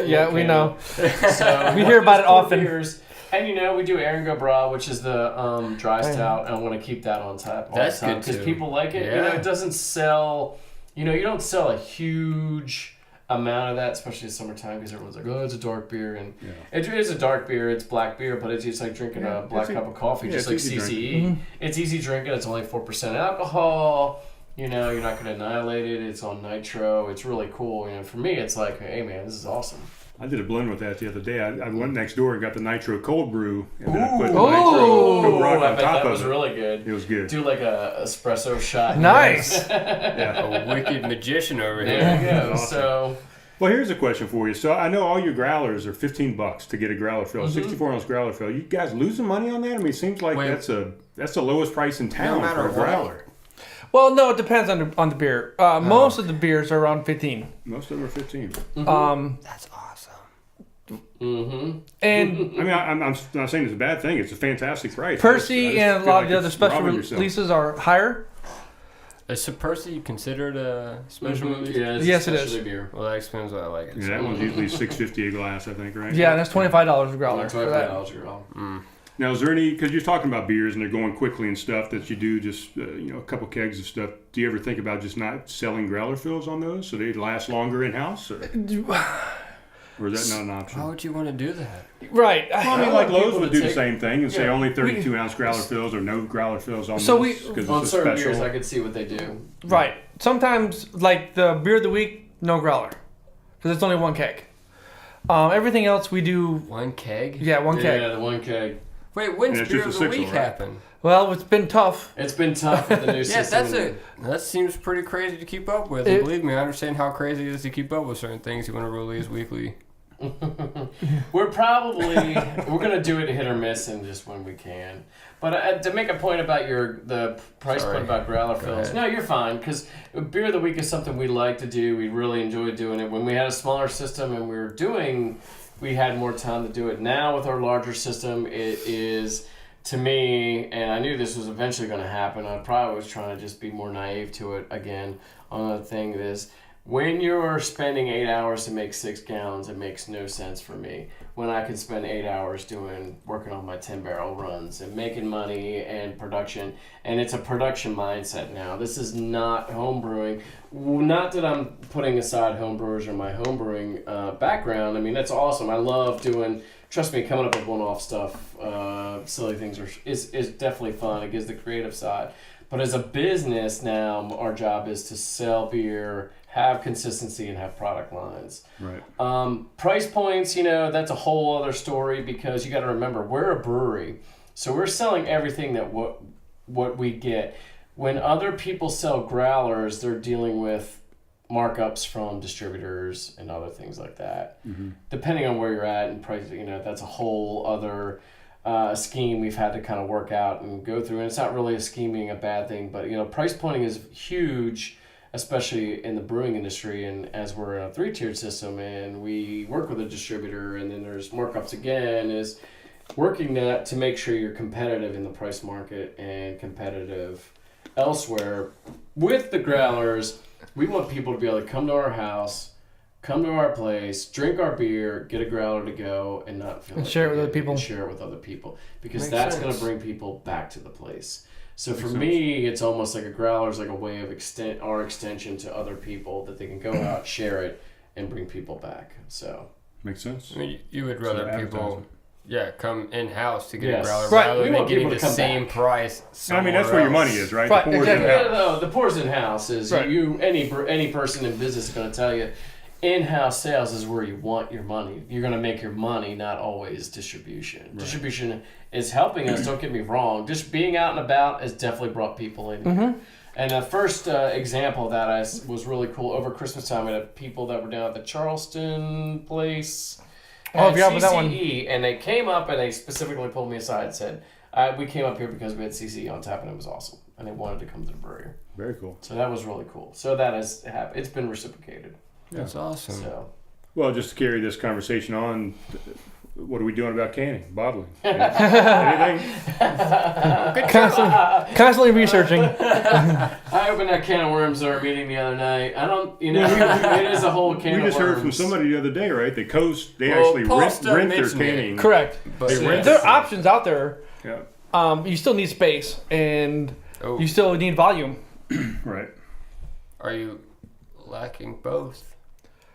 Yeah, we know. So we hear about it often. Beers. And we do Aaron Bra, which is the dry stout, and I want to keep that on tap all the time. Because people like it. Yeah. It doesn't sell, you don't sell a huge amount of that, especially in summertime, because everyone's like, oh, it's a dark beer, and it is a dark beer, it's black beer, but it's just like drinking a black cup of coffee, just like CCE. Mm-hmm. It's easy drinking, it's only 4% alcohol, you're not going to annihilate it, it's on nitro, it's really cool. For me, it's like, hey man, this is awesome. I did a blend with that the other day. I went next door and got the nitro cold brew, and then I put the nitro rock on top of it. That was really good. It was good. Do like a espresso shot. Nice. A wicked magician over here. There you go. Awesome. So, well, here's a question for you. So I know all your growlers are $15 to get a growler fill, 64-ounce growler fill. You guys losing money on that? I mean, it seems like that's the lowest price in town for a growler. Well, no, it depends on the beer. Most of the beers are around 15. Most of them are 15. Mm-hmm. That's awesome. Mm-hmm. And I mean, I'm not saying it's a bad thing. It's a fantastic price. Percy and a lot of the other special releases are higher. Is Percy considered a special release? Yeah, yes, it is. Beer. Well, that explains why I like it. Yeah, that one's usually $6.50 a glass, I think, right? Yeah, and that's $25 a growler. $25 a growler. Now, is there any, because you're talking about beers and they're going quickly and stuff, that you do just, a couple kegs of stuff. Do you ever think about just not selling growler fills on those so they last longer in-house? Or is that not an option? Why would you want to do that? Right. Well, I mean, like Lowe's would do the same thing and say only 32-ounce growler fills or no growler fills on those because on it's a certain special. beers, I could see what they do. Right. Sometimes, like the beer of the week, no growler. Because it's only 1 keg. Everything else we do... 1 keg? Yeah, 1 keg. Yeah, the 1 keg. Wait, when's beer of the week happen? Well, it's been tough. It's been tough with the new system. That seams pretty crazy to keep up with. And believe me, I understand how crazy it is to keep up with certain things you want to release weekly. We're gonna do it hit or miss and just when we can. But to make a point about the price point about growler fills, no, you're fine, because beer of the week is something we like to do. We really enjoy doing it. When we had a smaller system and we had more time to do it. Now with our larger system, it is to me, and I knew this was eventually going to happen, I probably was trying to just be more naive to it again. On the thing is, when you're spending 8 hours to make 6 gallons, it makes no sense for me. When I can spend 8 hours working on my 10-barrel runs and making money and production, and it's a production mindset now. This is not home brewing. Not that I'm putting aside home brewers or my home brewing background. I mean, that's awesome. I love doing. Trust me, coming up with one-off stuff, silly things is definitely fun. It gives the creative side. But as a business now, our job is to sell beer, have consistency, and have product lines. Right. Price points, that's a whole other story because you got to remember, we're a brewery. So we're selling everything that what we get. When other people sell growlers, they're dealing with markups from distributors and other things like that. Mm-hmm. Depending on where you're at and price, that's a whole other scheme we've had to kind of work out and go through. And it's not really a scheming a bad thing, but price pointing is huge, especially in the brewing industry. And as we're in a 3-tiered system and we work with a distributor and then there's markups again, is working that to make sure you're competitive in the price market and competitive elsewhere. With the growlers, we want people to be able to come to our house, come to our place, drink our beer, get a growler to go, and not feel and share it with other people. And share it with other people because Makes that's sense. going to bring people back to the place. So for Makes me, it's almost like a growler is like a way of our extension to other people that they can go out, share it, and bring people back. So makes sense. I mean, you would rather people, come in house to get Yes. a growler Right. rather We than want getting people the to come same back. price. I mean, that's where your money is, right? Right, The pours exactly. in house. no, the pours in house is Right. any person in business is going to tell you. In-house sales is where you want your money. You're going to make your money, not always distribution. Right. Distribution is helping us, don't get me wrong. Just being out and about has definitely brought people in here. And the first example of that was really cool. Over Christmas time, we had people that were down at the Charleston place. Oh, at yeah, but that one. CCE, and they came up and they specifically pulled me aside and said, we came up here because we had CCE on tap and it was awesome. And they wanted to come to the brewery. Very cool. So that was really cool. So that has happened. It's been reciprocated. That's awesome. So. Well, just to carry this conversation on, what are we doing about canning, bottling? Anything? Constantly researching. I opened that can of worms at our meeting the other night. I don't, it is a whole can of worms. We just heard from somebody the other day, right? The Coast, they Well, actually Paul rent Stone their mentioned it. canning. Correct. But They rent There it. are options out there. Yeah. You still need space, and Oh. you still need volume. Right. Are you lacking both?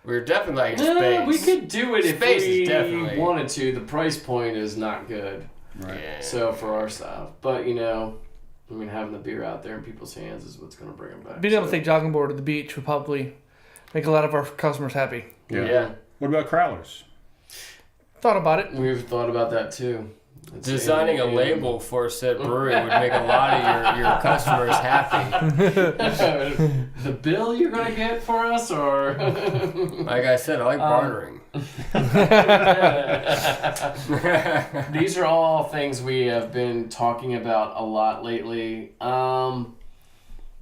We're definitely lacking space. We could do it Space is if we definitely- wanted to. The price point is not good. Right. Yeah. So for our style. But, having the beer out there in people's hands is what's going to bring them back. Being able to take jogging board to the beach would probably make a lot of our customers happy. Yeah. What about crowlers? Thought about it. We've thought about that too. Designing a label for said brewery would make a lot of your customers happy. The bill you're going to get for us, or Like I said, I like bartering. these are all things we have been talking about a lot lately.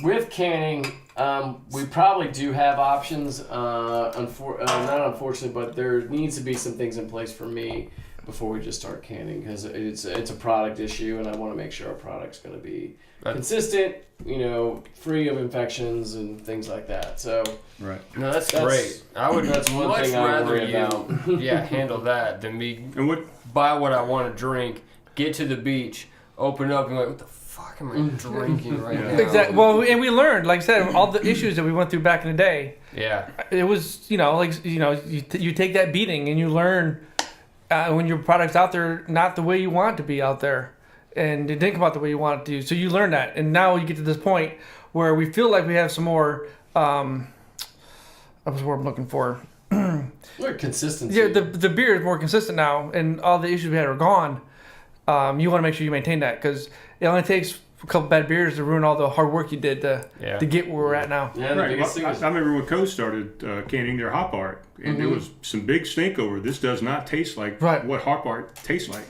With canning, we probably do have options. Not unfortunately, but there needs to be some things in place for me before we just start canning because it's a product issue, and I want to make sure our product's going to be consistent, free of infections and things like that. So Right. No, that's great. I would that's one much thing I rather worry you about. handle that than me And what? buy what I want to drink, get to the beach, open up, and be like, what the fuck am I drinking right now? Exactly. Well, and we learned, like I said, all the issues that we went through back in the day. Yeah. It was, you take that beating and you learn when your product's out there not the way you want it to be out there, and it didn't come out the way you want it to. So you learn that, and now you get to this point where we feel like we have some more. That was what I'm looking for. More consistency. Yeah, the beer is more consistent now, and all the issues we had are gone. You want to make sure you maintain that because it only takes a couple bad beers to ruin all the hard work you did to get where we're at now. Yeah, the Right. biggest thing Well, is I remember when Coast started canning their hop art, and there was some big stink over. This does not taste like what hop art tastes like.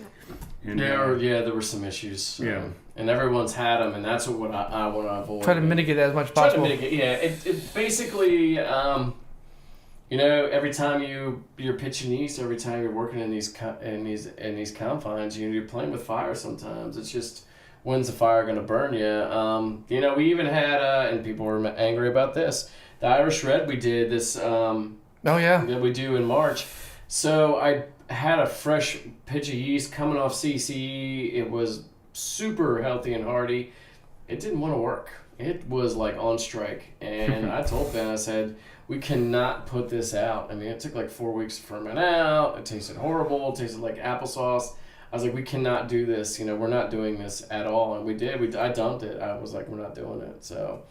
And, there were some issues. And everyone's had them, and that's what I want to avoid. Try to mitigate that as much as Try to possible. mitigate. Yeah, it basically every time you're pitching yeast, every time you're working in these confines, you're playing with fire. Sometimes it's just, when's the fire going to burn you? We even had and people were angry about this. The Irish Red we did this. That we do in March. So I had a fresh pitch of yeast coming off CCE. It was super healthy and hearty. It didn't want to work. It was like on strike. And I told Ben, I said, we cannot put this out. I mean, it took like 4 weeks to ferment out. It tasted horrible. It tasted like applesauce. I was like, we cannot do this. We're not doing this at all. And we did. I dumped it. I was like, we're not doing it. So...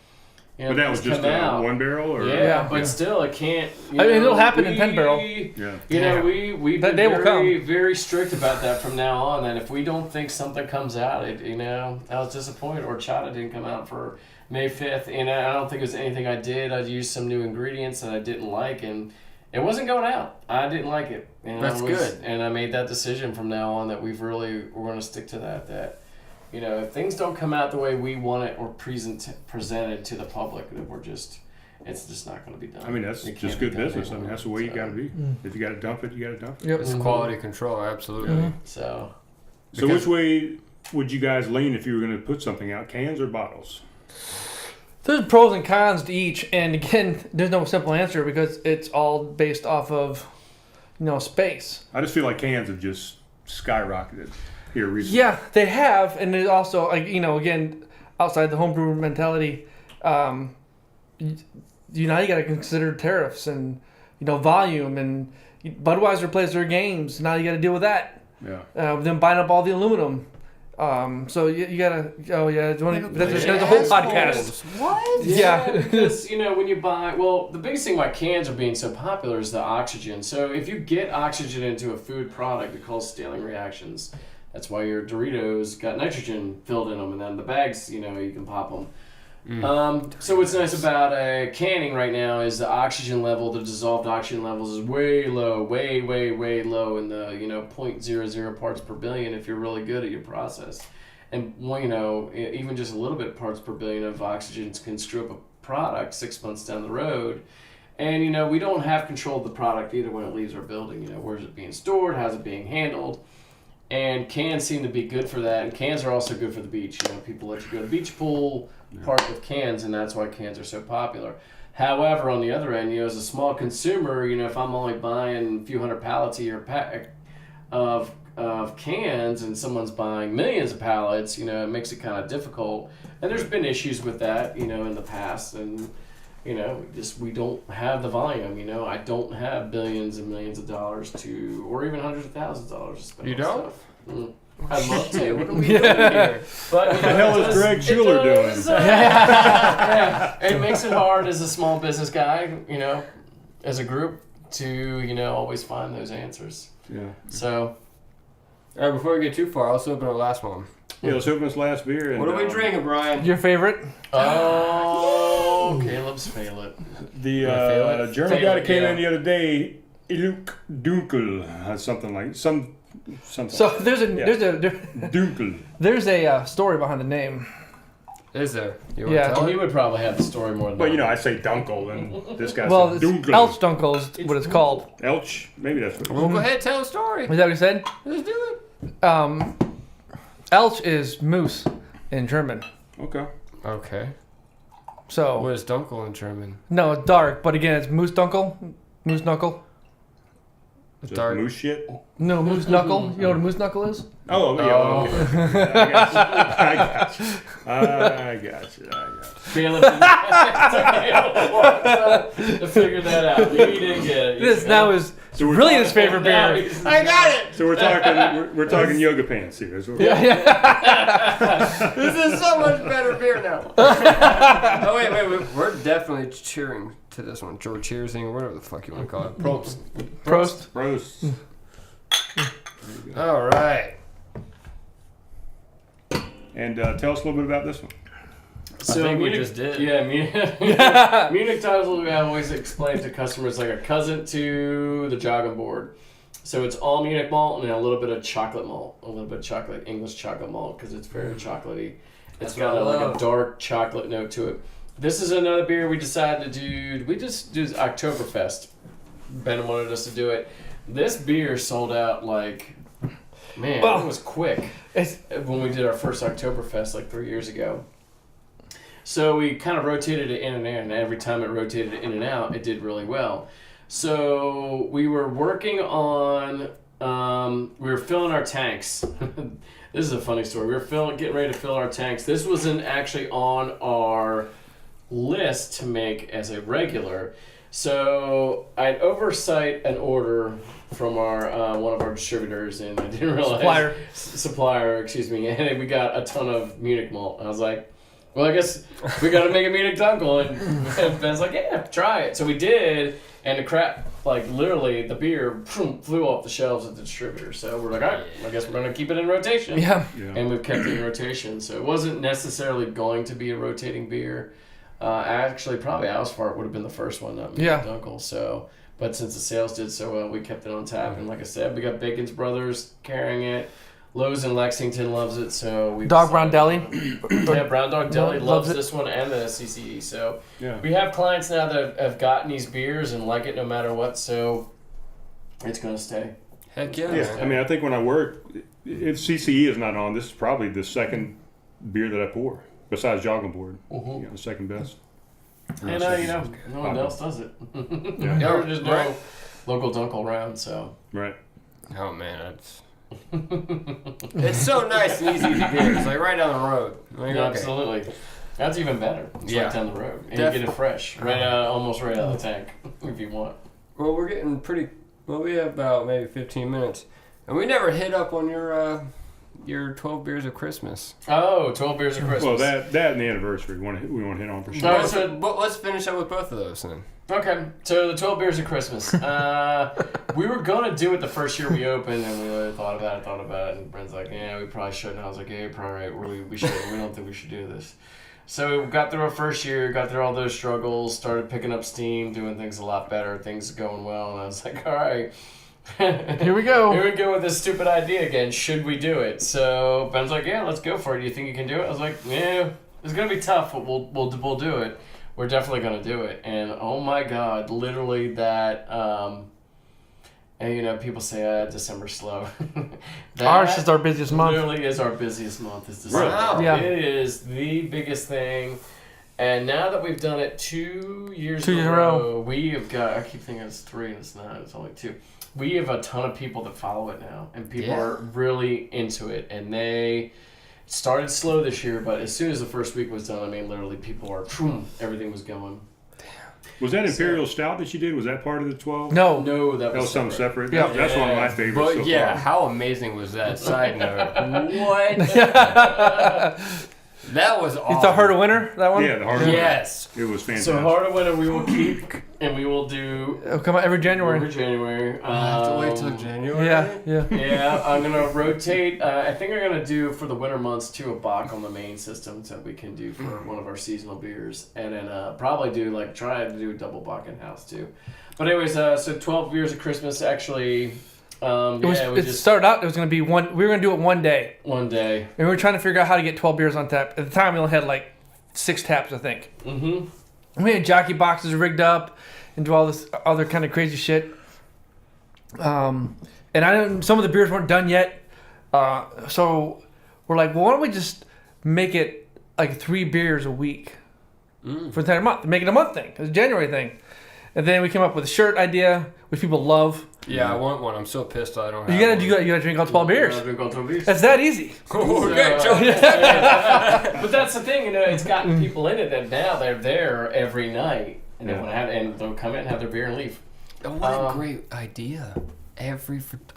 but that was just a 1 barrel, or but still, it can't. It'll happen in 10 barrel. We've been very strict about that from now on. That if we don't think something comes out, I was disappointed. Or Chata didn't come out for May 5th. I don't think it was anything I did. I used some new ingredients that I didn't like, and it wasn't going out. I didn't like it. That's good. And I made that decision from now on that we're going to stick to that. If things don't come out the way we want it or presented to the public, it's just not going to be done. I mean, that's just good business. I mean, that's the way you got to be. If you got to dump it, you got to dump it. Yep. It's quality control, absolutely. Mm-hmm. So which way would you guys lean if you were going to put something out, cans or bottles? There's pros and cons to each, and again, there's no simple answer because it's all based off of, space. I just feel like cans have just skyrocketed here recently. Yeah, they have, and there's also again, outside the homebrew mentality, you got to consider tariffs and volume, and Budweiser plays their games. Now you got to deal with that. Yeah. Then buying up all the aluminum. So you gotta. Oh yeah, there's a whole podcast. What? Yeah, because when you buy, the biggest thing why cans are being so popular is the oxygen. So if you get oxygen into a food product, it causes scaling reactions. That's why your Doritos got nitrogen filled in them, and then the bags, you can pop them. So what's nice about canning right now is the oxygen level, the dissolved oxygen levels is way low, way low in the 0.00 parts per billion if you're really good at your process. And even just a little bit parts per billion of oxygen can screw up a product 6 months down the road. And we don't have control of the product either when it leaves our building. Where's it being stored? How's it being handled? And cans seem to be good for that. And cans are also good for the beach. People let you go to the beach pool, park with cans, and that's why cans are so popular. However, on the other end, as a small consumer, if I'm only buying a few hundred pallets a year pack of cans and someone's buying millions of pallets, it makes it kind of difficult. And there's been issues with that, in the past. And, we don't have the volume. I don't have billions and millions of dollars or even hundreds of thousands of dollars to spend. You on don't? Stuff. I'd love to. What are we doing here? But what the hell is Greg Schuler doing? It makes it hard as a small business guy, as a group to, always find those answers. Yeah. So. All right, before we get too far, let's open our last one. Yeah, let's open this last beer. And, what are we drinking, Brian? Your favorite? Oh, Caleb's favorite. The German guy that came in the other day, Dunkel, something like something. So there's a Dunkel. There's a story behind the name. Is there? He would probably have the story more than. But I say Dunkel, and this guy said Dunkel. Elch Dunkel is what it's called. Elch, maybe that's what. Well, go ahead, tell the story. Is that what he said? Let's do it. Elch is moose in German. Okay. So what is Dunkel in German? No, it's dark, but again, it's moose Dunkel, moose knuckle. Dark moose shit. No, moose knuckle. You know what a moose knuckle is? Oh yeah. Okay. I got you. Caleb to figure that out. He didn't get it. This now is really his favorite beer. I got it. So we're talking yoga pants here. This is so much better beer now. Oh wait. We're definitely cheering to this one. Or cheersing, or whatever the fuck you want to call it. Prost. All right. And tell us a little bit about this one. So I think Munich, we just did. Yeah, Munich tiles I always explain to customers like a cousin to the Jogglin board. So it's all Munich malt and a little bit of chocolate malt, a little bit of chocolate, English chocolate malt, because it's very chocolatey. It's got like a dark chocolate note to it. This is another beer we decided to do. We just do Oktoberfest. Ben wanted us to do it. This beer sold out like, man, Well, it was quick. When we did our first Oktoberfest like 3 years ago. So we kind of rotated it in and out, and every time it rotated in and out, it did really well. So we were working on, we were filling our tanks. This is a funny story. We were getting ready to fill our tanks. This wasn't actually on our list to make as a regular. So I'd oversight an order from our one of our distributors, and I didn't realize supplier, excuse me, and we got a ton of Munich malt. I was like, well, I guess we got to make a Munich Dunkel, and Ben's like, yeah, try it. So we did, and the crap, like literally, the beer flew off the shelves at the distributor. So we're like, all right, I guess we're gonna keep it in rotation. Yeah. And we've kept it in rotation. So it wasn't necessarily going to be a rotating beer. Actually, probably Ausfart would have been the first one, not Munich Dunkel. So, but since the sales did so well, we kept it on tap. And like I said, we got Bacon's Brothers carrying it. Lowe's in Lexington loves it. So we Dog Brown Deli. Yeah, Brown Dog Deli loves it. this one and the CCE. So we have clients now that have gotten these beers and like it no matter what. So it's gonna stay. Heck yeah. Yeah, I mean, I think when I work, if CCE is not on, this is probably the second beer that I pour, besides Jogglin board. Mm-hmm. The second best. And no one else does it. Yeah. There's no local Dunkel around, so. Right. Oh man, it's so nice and easy to get. It's like right down the road. Like, Yeah, absolutely. That's even better. It's right down the road, and you get it fresh, almost right out of the tank, if you want. Well, we're getting pretty. Well, we have about maybe 15 minutes, and we never hit up on your 12 beers of Christmas. Oh, 12 beers of Christmas. Well, that and the anniversary we want to hit on for sure. But let's finish up with both of those then. Okay, so the 12 beers of Christmas. We were going to do it the first year we opened, and we thought about it, and Brent's like, yeah, we probably shouldn't. I was like, yeah, you're probably right, we shouldn't. We don't think we should do this. So we got through our first year, got through all those struggles, started picking up steam, doing things a lot better, things going well, and I was like, all right. Here we go. Here we go with this stupid idea again. Should we do it? So Ben's like, yeah, let's go for it. Do you think you can do it? I was like, yeah, it's going to be tough, but we'll do it. We're definitely going to do it. And oh my God, literally that, and people say December's slow. Ours is our busiest month. Literally is our busiest month is December. Wow. Yeah. It is the biggest thing. And now that we've done it 2 years in a row, we have got, I keep thinking it's 3 and it's not, it's only 2. We have a ton of people that follow it now, and people are really into it, and they started slow this year, but as soon as the first week was done, I mean, literally people are, everything was going. Was that Imperial Stout that you did? Was that part of the 12? No, that was something separate. Yeah. That's one of my favorites. But so far. how amazing was that? Side note. What? That was awesome. It's the Heart of Winter, that one? Yeah, the Heart of Winter. Yes. It was fantastic. So Heart of Winter we will keep, and we will do It'll come out every January. I have to wait till January. Yeah. Yeah, I'm gonna rotate. I think I'm gonna do for the winter months a Bach on the main system that we can do for one of our seasonal beers, and then probably try to do a double Bach in house too. But anyways, so 12 beers of Christmas actually. It started out. It was going to be one. We were going to do it one day. One day. And we were trying to figure out how to get 12 beers on tap. At the time, we only had like 6 taps, I think. Mm-hmm. We had jockey boxes rigged up and do all this other kind of crazy shit. And some of the beers weren't done yet. So we're like, well, why don't we just make it like 3 beers a week for the entire month? Make it a month thing. It was a January thing. And then we came up with a shirt idea, which people love. Yeah, I want one. I'm so pissed I don't have You gotta drink all 12 beers. Drink all 12 beers. That's that easy. Okay, But that's the thing, it's gotten people in it that now they're there every night, and they'll come in and have their beer and leave. What a great idea.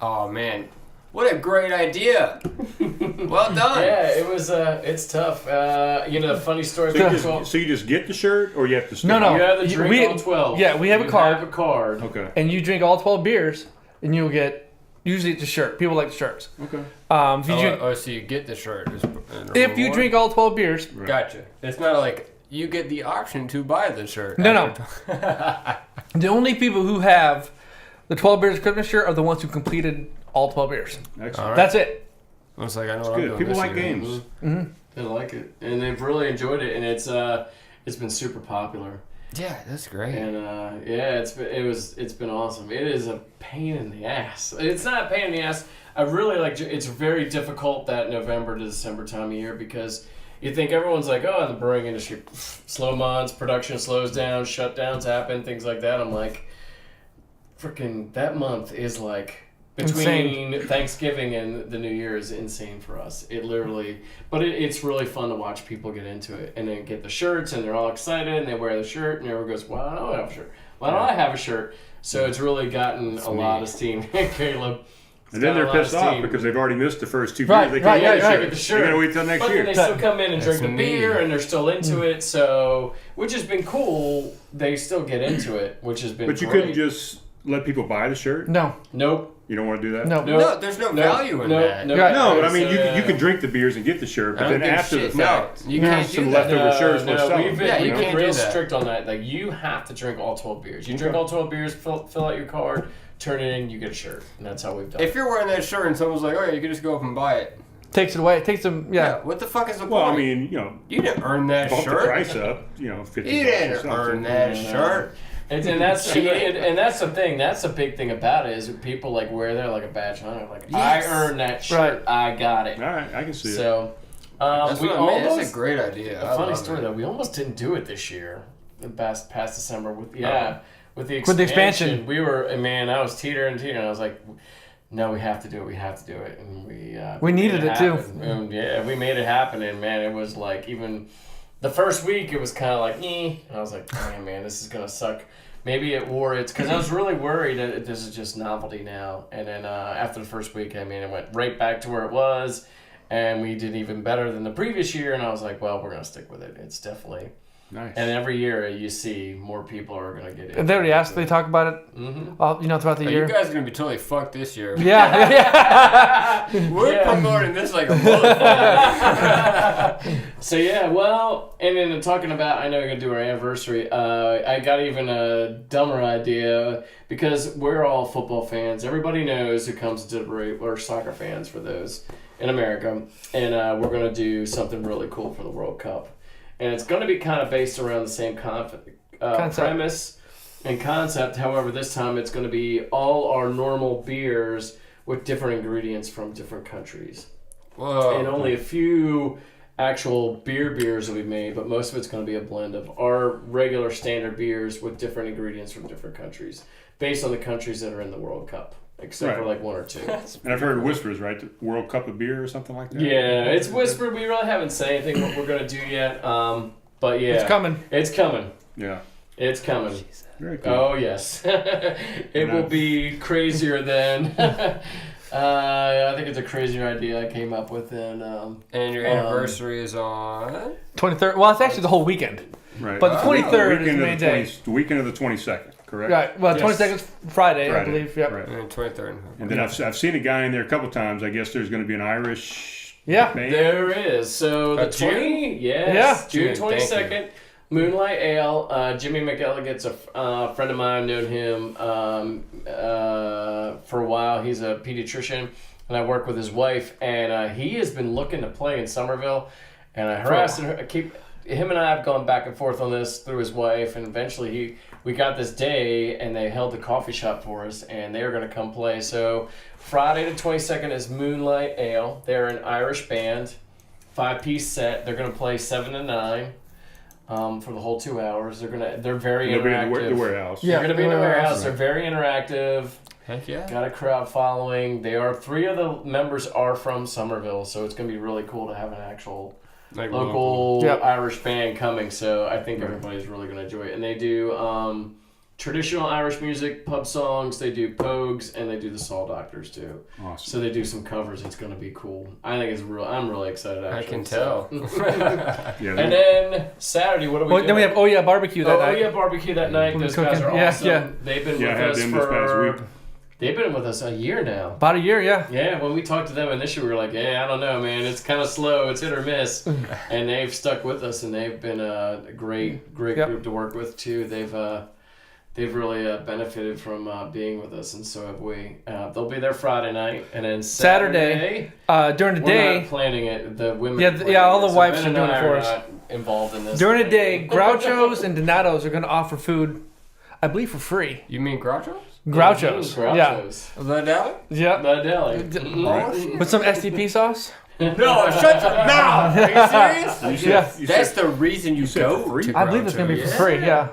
Oh man, what a great idea. Well done. Yeah, it was. It's tough. Funny story. So you just get the shirt, or you have to stick No. You have to drink all 12. Yeah, we have a card. Have a card. Okay. And you drink all 12 beers, and you'll get, usually it's a shirt. People like the shirts. Okay. If you drink, So you get the shirt. if you drink all 12 beers. Right. Gotcha. It's not like you get the option to buy the shirt. No. The only people who have the 12 beers Christmas shirt are the ones who completed all 12 beers. Excellent. All right. That's it. I was like, I know It's what I'm good. doing People this like year. games. Mm-hmm. They like it, and they've really enjoyed it, and it's been super popular. Yeah, that's great. And it's been awesome. It is a pain in the ass. It's not a pain in the ass. I really it's very difficult that November to December time of year because you think everyone's like, oh, the brewing industry, slow months, production slows down, shutdowns happen, things like that. I'm like, freaking that month is like between insane. Thanksgiving and the New Year is insane for us. It literally, but it's really fun to watch people get into it and then get the shirts and they're all excited and they wear the shirt and everyone goes, well, I don't have a shirt. Why don't I have a shirt? So it's really gotten a lot of steam. Caleb. And then they're pissed off because they've already missed the first 2 beers. Right, they can't get the shirt. They're going to wait till next year. But they still come in and drink the beer and they're still into it. So, which has been cool. They still get into it, which has been But you couldn't just let people buy the shirt? No. Nope. You don't want to do that? No, there's no value in that. No, but I mean, you can drink the beers and get the shirt, but then after the fact, you can't some do that. leftover shirts will sell. We've you been can't real do that. strict on that. Like, you have to drink all 12 beers. You drink all 12 beers, fill out your card, turn it in, you get a shirt. And that's how we've done it. If you're wearing that shirt and someone's like, oh yeah, you can just go up and buy it. Takes it away. It takes them, What the fuck is the point? Well, I mean, you didn't earn that bump shirt. the price up, $50 You or didn't something. earn that shirt. And that's the thing. That's the big thing about it is people like wear that like a badge of honor. Like, Yes. I earned that shirt. I got it. All right, I can see it. So, That's we what I mean. almost. That's a great idea. A funny story though. We almost didn't do it this year, past December with the expansion. We were, man. I was teetering. I was like, no, we have to do it. We have to do it, and we needed it too. And, we made it happen, and man, it was like even the first week, it was kind of like, and I was like, man, this is gonna suck. Maybe it wore it because I was really worried that this is just novelty now. And then after the first week, it went right back to where it was, and we did even better than the previous year. And I was like, well, we're gonna stick with it. It's definitely nice. And every year you see more people are gonna get it. And they already asked. They talk about it. Throughout the year. You guys are gonna be totally fucked this year. Yeah. We're promoting this like a motherfucker. So and then talking about, I know we're gonna do our anniversary. I got even a dumber idea because we're all football fans. Everybody knows who comes to the brewery. We're soccer fans for those in America, and we're gonna do something really cool for the World Cup, and it's gonna be kind of based around the same premise and concept. However, this time it's gonna be all our normal beers with different ingredients from different countries. Whoa. And only a few actual beers will be made, but most of it's going to be a blend of our regular standard beers with different ingredients from different countries, based on the countries that are in the World Cup, except for like one or two. And I've heard whispers, right? The World Cup of beer or something like that? Yeah, it's whispered. We really haven't said anything what we're going to do yet. But yeah. It's coming. It's coming. Yeah. It's coming. Very cool. Oh, yes. It will be crazier than... I think it's a crazier idea I came up with. And your anniversary is on? 23rd. Well, it's actually the whole weekend. Right. But the 23rd is the main day. The weekend of the 22nd, correct? Right. Well, 22nd is Friday, I believe. Yep. Right. And 23rd. And then I've seen a guy in there a couple times. I guess there's going to be an Irish band. There is. So the June? June 22nd. Moonlight Ale. Jimmy McElligot's a friend of mine. I've known him for a while. He's a pediatrician, and I work with his wife. And he has been looking to play in Summerville. And I harassed him. Him and I have gone back and forth on this through his wife. And eventually we got this day, and they held the coffee shop for us, and they were going to come play. So Friday the 22nd is Moonlight Ale. They're an Irish band, 5-piece set. They're going to play 7 to 9. For the whole 2 hours. They're very interactive. Be in the warehouse. They're gonna be in the warehouse. They're very interactive. Heck yeah. Got a crowd following. 3 of the members are from Summerville, so it's gonna be really cool to have an actual local Irish band coming. So I think everybody's really gonna enjoy it. And they do traditional Irish music, pub songs. They do Pogues, and they do the Saw Doctors too. Awesome. So they do some covers. It's gonna be cool. I think it's real. I'm really excited. Actually, I can tell. And then Saturday, what are we doing? Then we have Barbecue that night. Barbecue that night. Those guys are awesome. Yeah. They've been with us this past week. They've been with us a year now. About a year, yeah. Yeah, when we talked to them initially, we were like, I don't know, man. It's kind of slow. It's hit or miss. And they've stuck with us, and they've been a great group to work with, too. They've really benefited from being with us, and so have we. They'll be there Friday night, and then Saturday during the day. We're not planning it. The women. All the wives are doing it for us. involved in this. During the day, Groucho's and Donato's are going to offer food, I believe, for free. You mean Groucho's? Groucho's. Groucho's. The deli? Yeah. The deli. Oh, shit. With some STP sauce? No, shut your mouth. Are you serious? Yeah. That's the reason you go for free? to I believe it's going to be for Groucho's. free, yeah.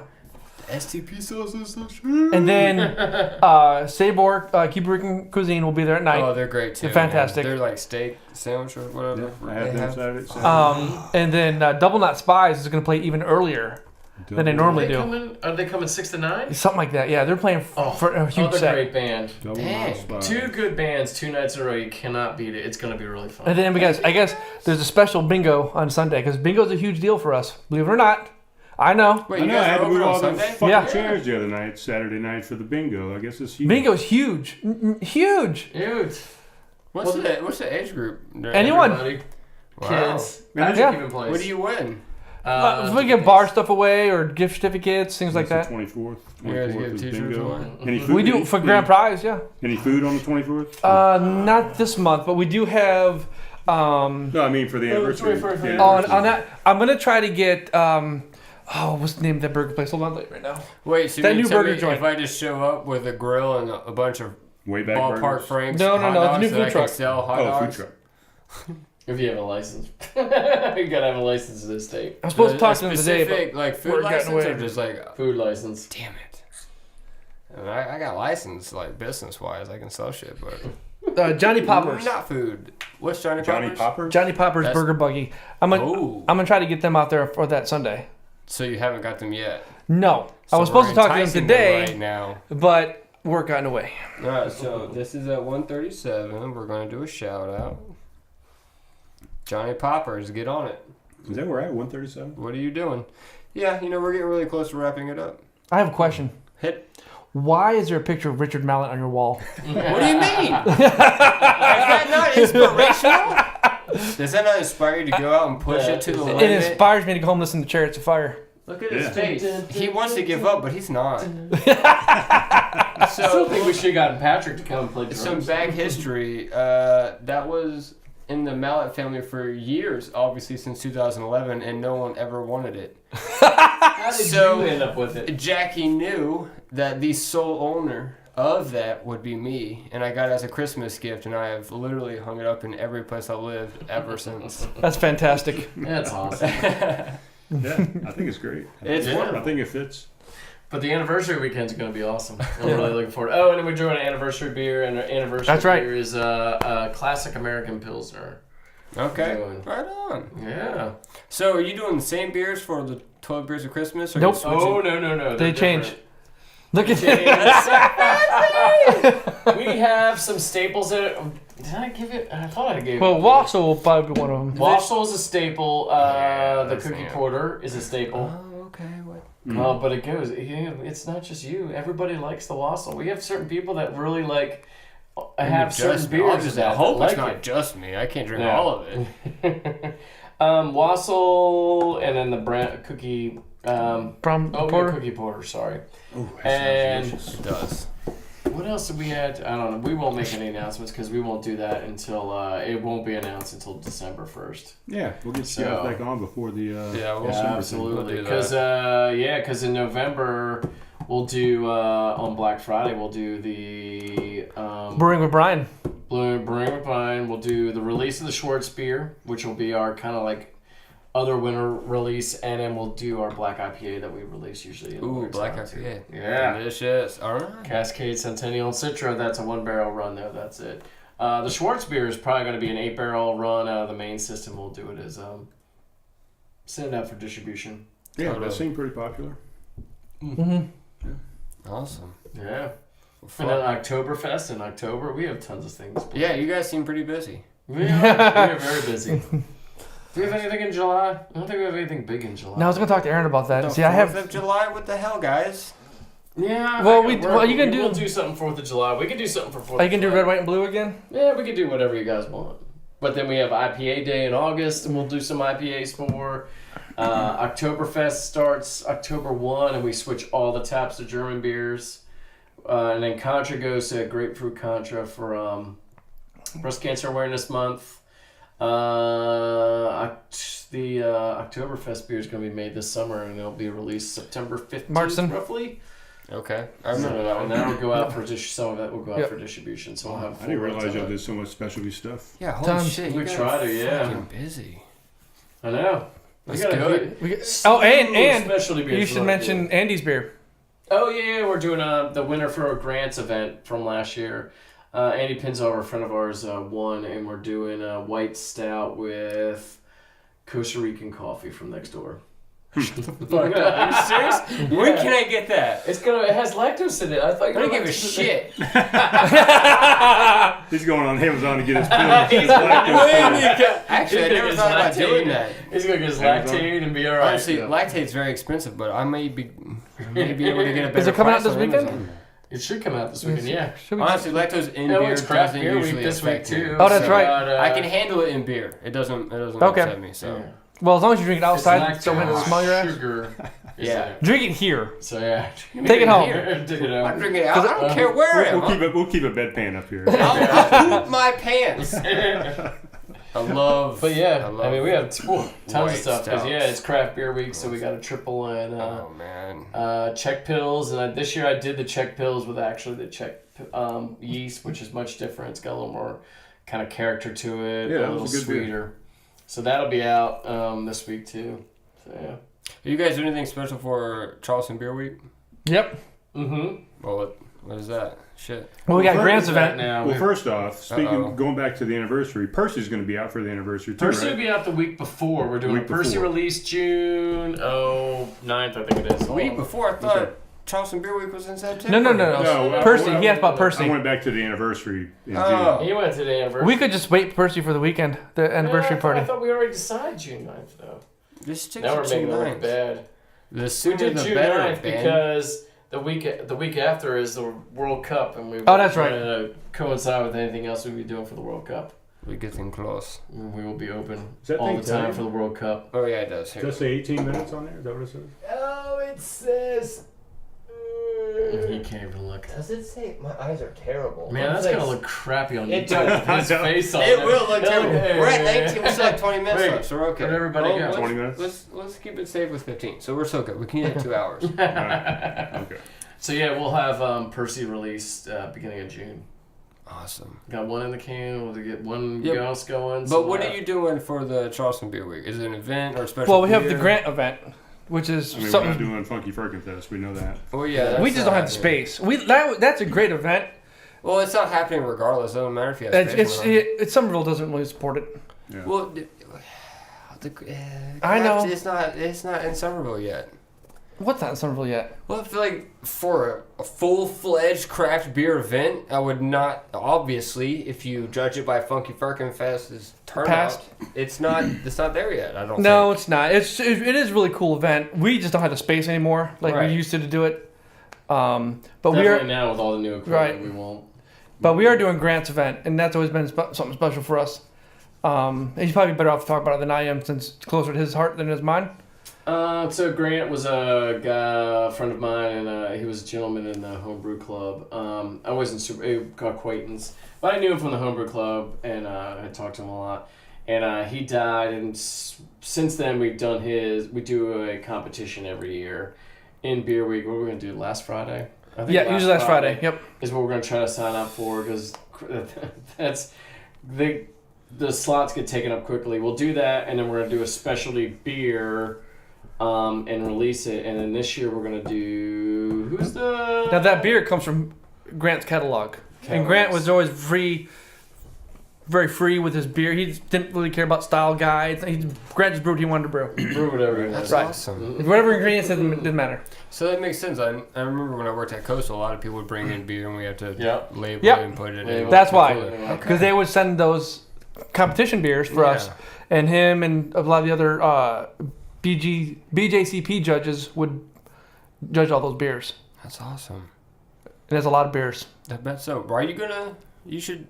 STP sauce is so shit. And then Sabor Cuban Cuisine will be there at night. Oh, they're great too. They're fantastic. Man. They're like steak sandwich or whatever. I had them Saturday. And then Double Knot Spies is going to play even earlier than they normally do. Are they coming 6 to 9? Something like that. Yeah, they're playing for a huge Other set. great band. Dang. 2 good bands, 2 nights in a row. You cannot beat it. It's going to be really fun. And then because I guess there's a special bingo on Sunday because bingo's a huge deal for us. Believe it or not. I know. Wait, I you know, I guys had are to move open on all the Sunday? fucking Yeah. chairs the other night, Saturday night for the bingo. I guess it's huge. Bingo's huge. Huge. Huge. What's the age group? Anyone. Everybody. Wow. Kids. Man, Magic yeah. even plays. What do you win? We give bar stuff away or gift certificates, things like That's that. the 24th. You guys 24th give is t-shirts bingo. away? Any food? We do for grand prize, yeah. Any food on the 24th? Not this month, but we do have. No, I mean for the anniversary. 24th. the On anniversary. that, I'm gonna try to get. What's the name of that burger place? Hold on, I'll tell you right now. Wait, so That you new tell burger me joint. if I just show up with a grill and a bunch of Way back ballpark burgers. Franks, No, hot the dogs new that food I truck. can sell hot Oh, dogs? food truck. If you have a license. You gotta have a license in this state. I'm supposed to talk A to them today, specific, but like we're food getting license away. or just like Food license. damn it. I got license like business wise. I can sell shit, but Johnny Poppers. not food. What's Johnny Johnny Poppers? Popper? Johnny Poppers That's- Burger Buggy. I'm gonna try to get them out there for that Sunday. So you haven't got them yet. No, So I was supposed to we're talk to them enticing today, right now. but work got in the way. All right, so this is at 1:37. We're gonna do a shout out. Johnny Poppers, get on it. Is that where we're at? 137? What are you doing? Yeah, we're getting really close to wrapping it up. I have a question. Hit. Why is there a picture of Richard Mallett on your wall? What do you mean? Is that not inspirational? Does that not inspire you to go out and push it to the limit? It inspires me to go home and listen to Chariots of Fire. Look at his Yeah. face. He wants to give up, but he's not. I still So, think we should have gotten Patrick to come and play drums. some back history. That was in the Mallet family for years, obviously since 2011, and no one ever wanted it. How did So- you end up with it? Jackie knew that the sole owner of that would be me, and I got it as a Christmas gift, and I have literally hung it up in every place I've lived ever since. That's fantastic. That's awesome. Yeah, I think it's great. It's Yeah. wonderful. I think it fits. But the anniversary weekend's going to be awesome. I'm really looking forward. Oh, and then we're doing an anniversary beer, and our anniversary That's right. beer is a classic American Pilsner. Okay, Doing. right on. Yeah. So, are you doing the same beers for the 12 beers of Christmas? Or Nope. you switching? Oh, no. They they're change. different. Look at We have some staples that. Did I give it? I thought I gave Well, it. Wassail will probably be one of them. Wassail is a staple. Yeah, The that's cookie it. quarter is a staple. Oh, okay. What? But it goes. It's not just you. Everybody likes the wassail. We have certain people that really like. Have certain beers I that hope like it's not it. just me. I can't drink Yeah. all of it. Wassail and then the brand cookie. From Oh, Porter. cookie porter. Sorry. Oh, And It does. what else did we add? I don't know. We won't make any announcements because we won't do that until it won't be announced until December 1st. Yeah, we'll get you So- guys back on before the Yeah, we'll Yeah, December absolutely. thing. Because in November we'll do on Black Friday we'll do the Brewing with Brian. Brewing with Brian. We'll do the release of the Schwartz beer, which will be our kind of like other winter release, and then we'll do our black IPA that we release usually. In the Ooh, winter black time, too. IPA. Yeah. Delicious. All right. Cascade, Centennial, and Citra. That's a 1-barrel run though. That's it. The Schwartz beer is probably going to be an 8-barrel run out of the main system. We'll do it as send it out for distribution. Yeah, Totally. that seemed pretty popular. Mm-hmm. Awesome. Yeah. Well, And then Oktoberfest in October, we have tons of things. yeah, you guys seem pretty busy. We are very busy. Do we have anything in July? I don't think we have anything big in July. Now I was gonna talk to Aaron about that. The See, I 4th have. of July. What the hell, guys? Yeah. Well, you can do- We'll do something 4th of July. We can do something for 4th. Are you gonna do of July. red, white, and blue again? Yeah, we can do whatever you guys want. But then we have IPA Day in August, and we'll do some IPAs for. Oktoberfest starts October 1, and we switch all the taps to German beers. And then Contra goes to Grapefruit Contra for Breast Cancer Awareness Month. The Oktoberfest beer is going to be made this summer, and it'll be released September 15th, Martin. roughly. Okay, I remember that one. And that will go out for some of it will go out for distribution. So we'll have. I didn't realize y'all did so much specialty stuff. Yeah, holy Tons. shit! We try to, yeah. Fucking busy. I know. Let's do it. And specialty beers you should mention Andy's beer. Oh yeah, we're doing the winner for our grants event from last year. Andy Pinzover, a friend of ours, won, and we're doing a white stout with Costa Rican coffee from next door. Fuck up. Are you serious? Yeah. When can I get that? It has lactose in it. I thought you I were don't give a shit. He's going on Amazon to get his pills. Actually, I never thought about doing that. He's gonna get his lactate and be alright. Honestly, lactate's very expensive, but I may be able to get a better Is it coming out price this on weekend? Amazon. It should come out this weekend, yeah. Honestly, lactose in No, beer it's craft doesn't beer week usually this week affect me. too. Oh, that's right. I can handle it in beer. It doesn't Okay. upset me. So. Yeah. Well, as long as you drink it outside, It's don't have to smell your ass. sugar. Yeah. Drink it here. So yeah. Take it home. Take it I'm home. drinking it out. I don't care where I am. We'll keep a bedpan up here. I'll poop my pants. I love. But yeah, love I mean, we have tons white of stuff because stouts. it's craft beer week, so we got a triple and Oh man. Czech pills, and this year I did the Czech pills with actually the Czech yeast, which is much different. It's got a little more kind of character to it, Yeah, a that little was a good beer. sweeter. So that'll be out this week too. So yeah. Are you guys doing anything special for Charleston Beer Week? Yep. Mm-hmm. Well, what is that? Shit. Well, we got Grant's event. now. Well, first off, Uh-oh. going back to the anniversary, Percy's going to be out for the anniversary too, Percy right? will be out the week before. We're doing Week a Percy before. release June 9th, I think it is. The week before, I thought right. Charleston Beer Week was in September. No. No, Percy. He asked about I Percy. went back to the anniversary in Oh. He went to the anniversary. We could just wait for Percy for the weekend, the anniversary I party. thought we already decided June 9th though. Just stick Now to we're making it June look 9th. bad. The We sooner did the June better, 9th Ben. because the week after is the World Cup, and we Oh, that's right. to coincide with anything else we'll be doing for the World Cup. We're getting close. We will be open Is that all thing the time telling for the World Cup. Oh yeah, it does. June. Does that say 18 minutes on there? Is that what it says? Oh, it says. He can't even look. Does it say? My eyes are terrible. Man, that's gonna look crappy on It YouTube. does. His face on It there. will look terrible. Hey, We're at hey, 19. We still have 20 minutes Wait, left, so we're okay. where'd everybody go? 20 minutes? Let's keep it safe with 15. So we're so good. We can get 2 hours. Okay. So yeah, we'll have Percy released beginning of June. Awesome. Got one in the can. We'll get one Yep. else going. But so what we'll are you doing for the Charleston Beer Week? Is it an event or a special? Well, we have the beer? Grant event, which is I mean, we're something. not doing Funky Firkin Fest. We know that. Oh yeah. We that's just not don't have the happening. space. That's a great event. Well, it's not happening regardless. It doesn't matter if you have It's space or not. it's Summerville doesn't really support it. Yeah. Well, I know. It's not in Summerville yet. What's not in Summerville yet? Well, I feel like for a full-fledged craft beer event, I would not, obviously, if you judge it by Funky Firkin Fest's turnout, Past. it's not there yet, I don't No, think. it's not. It is a really cool event. We just don't have the space anymore like Right. we used to do it. But Definitely we are now with all the new equipment, Right. we won't. But we are doing Grant's event, and that's always been something special for us. He's probably better off to talk about it than I am, since it's closer to his heart than it is mine. So Grant was a friend of mine, and he was a gentleman in the homebrew club. I wasn't super acquaintance, but I knew him from the homebrew club, and I talked to him a lot. And he died, and since then we do a competition every year in Beer Week. What were we gonna do last Friday? I think Yeah, usually last Friday. Yep. is what we're gonna try to sign up for, because that's the slots get taken up quickly. We'll do that, and then we're gonna do a specialty beer. And release it, and then this year we're gonna do Now that beer comes from Grant's catalog, and Grant was always very free with his beer. He didn't really care about style guides. Grant just brewed what he wanted to brew. brew whatever it That's is. Right. awesome. Whatever ingredients didn't matter. So that makes sense. I remember when I worked at Coastal, a lot of people would bring in beer, and we had to Yep. label Yep. it and put it in. Label That's why. Okay. Because they would send those competition beers for us, and him and a lot of the other BJCP judges would judge all those beers. That's awesome. And there's a lot of beers. I bet so. Are you gonna? You should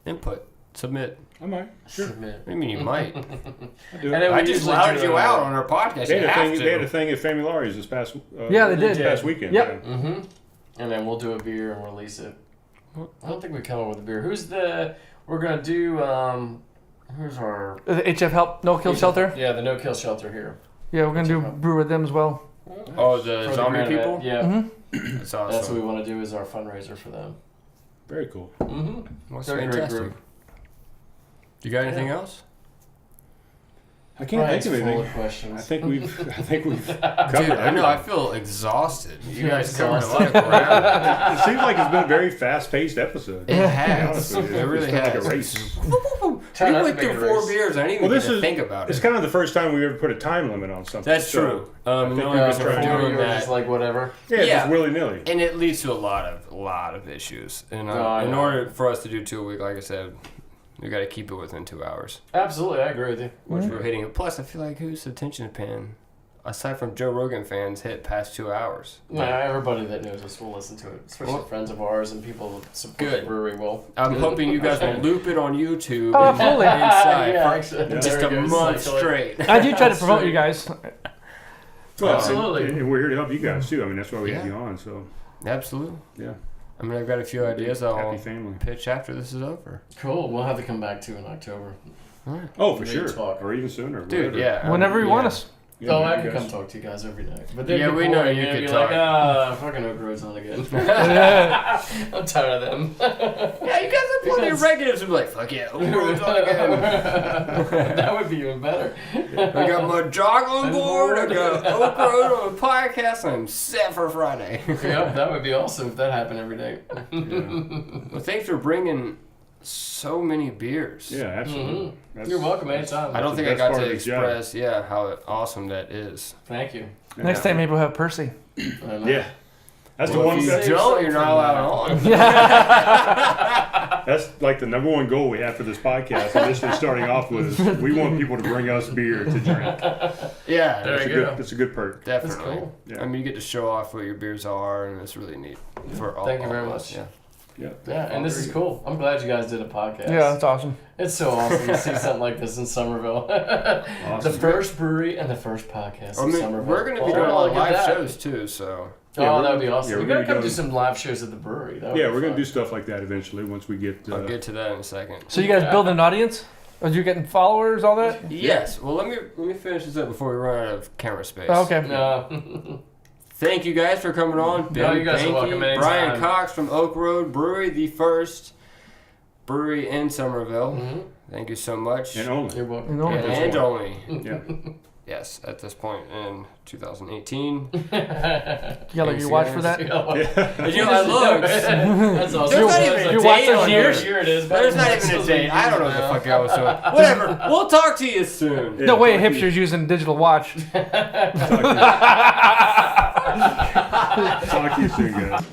input, submit. I might. Sure. Submit. What do you mean you might? I And do. then I we just usually louted do, you out on our podcast. They You had, have they had a to. thing at Famulari's this past Yeah, they did. this past weekend. Yep. Yeah. Mm-hmm. And then we'll do a beer and release it. I don't think we come up with a beer. We're gonna do. Who's our The HF Help No Kill Shelter. Yeah, the no kill shelter here. Yeah, we're gonna do brew with them as well. Oh, the For zombie grand people? event, Yeah, That's awesome. that's what we want to do is our fundraiser for them. Very cool. That's They're a great fantastic. group. You got anything else? I can't Brian's think of full anything. of questions. I think we've covered Dude, I know. everything. I feel exhausted. You Yeah, guys covered a lot exhausted. of ground. It seems like it's been a very fast-paced episode. It has. Honestly, It really it's kind of has. like a race. Try We not to went make through it a 4 race. beers. I didn't even Well, get this to is think about it's it. kind of the first time we ever put a time limit on something. That's so true. And the think only we're reason just we're trying to doing Or that, just like whatever. Yeah, Yeah. just willy-nilly. and it leads to a lot of issues. And I in know. order for us to do 2 a week, like I said, we got to keep it within 2 hours, Absolutely, I agree with you. which we're hitting it. Plus, I feel like whose attention span, aside from Joe Rogan fans, hit past 2 hours. Yeah, everybody that knows us will listen to it, especially Well, friends of ours and people that support good. the brewery will. I'm hoping you guys will loop it on YouTube Oh, and absolutely. inside Yeah, for actually, just there a it goes, month actually. straight. I do try to That's promote true. you guys. Well, Absolutely. and we're here to help you guys too. I mean, that's why we have Yeah. you on. So Absolutely. yeah, I mean, I've got a few ideas I'll happy family. pitch after this is over. Cool. We'll have to come back to in October. Oh, for Maybe sure, talk. or even sooner. Dude, whatever. yeah. Whenever you yeah. want us. Yeah, Oh, man, I you could guys- come talk to you guys every night. But Yeah, we know you could could be talk. like, fucking Oak Road's on again. I'm tired of them. Yeah, you guys have plenty of Because- regulars who be like, fuck yeah, Oak Road's on again. That would be even better. I got my Jogglin board, I got Oak Road on the podcast, and I'm set for Friday. Yep, that would be awesome if that happened every day. Well, thanks for bringing so many beers. Yeah, absolutely. That's- You're welcome anytime. I don't the think I best got part to of the job. express, how awesome that is. Thank you. Next time, maybe we'll have Percy. I know. Yeah, that's the Well, one. if you That's, don't, you're not allowed on. that's like the number one goal we have for this podcast. Initially starting off with, we want people to bring us beer to drink. Yeah, There That's a you good. go. That's a good perk. definitely. That's cool. Yeah. I mean, you get to show off what your beers are, and it's really neat for all. Thank you all very of us, much. Yeah. Yeah. Yeah, and this is cool. I'm glad you guys did a podcast. Yeah, that's awesome. It's so awesome to see something like this in Somerville. Awesome. The first brewery and the first podcast I in mean, Somerville. we're going to be Oh, doing a lot of look at live that. shows too, so. Yeah, Oh, we're that would be gonna- awesome. yeah, we we're gotta gonna come be do doing- some live shows at the brewery. That would Yeah, be we're gonna fun. do stuff like that eventually once we get. I'll get to that in a second. So you guys building an audience? Are you getting followers, all that? Yes. Well, let me finish this up before we run out of camera space. Oh, okay. No. Thank you guys for coming on. No, you guys are Bankey, welcome anytime. Brian Cox from Oak Road Brewery, the first brewery in Summerville. Mhm. Thank you so much. And only. You're welcome. You know, And, this and point. only. Yeah. Yes, at this point in 2018. you got like your watch for that? And you know, I looked. That's awesome. There's not even There's a You watch date those on years? here. Here it is. There's not even a date. I don't know what the fuck I was doing. Whatever. We'll talk to you soon. Yeah, No way, a talk to you- hipster's using a digital watch. Talk to you soon, guys.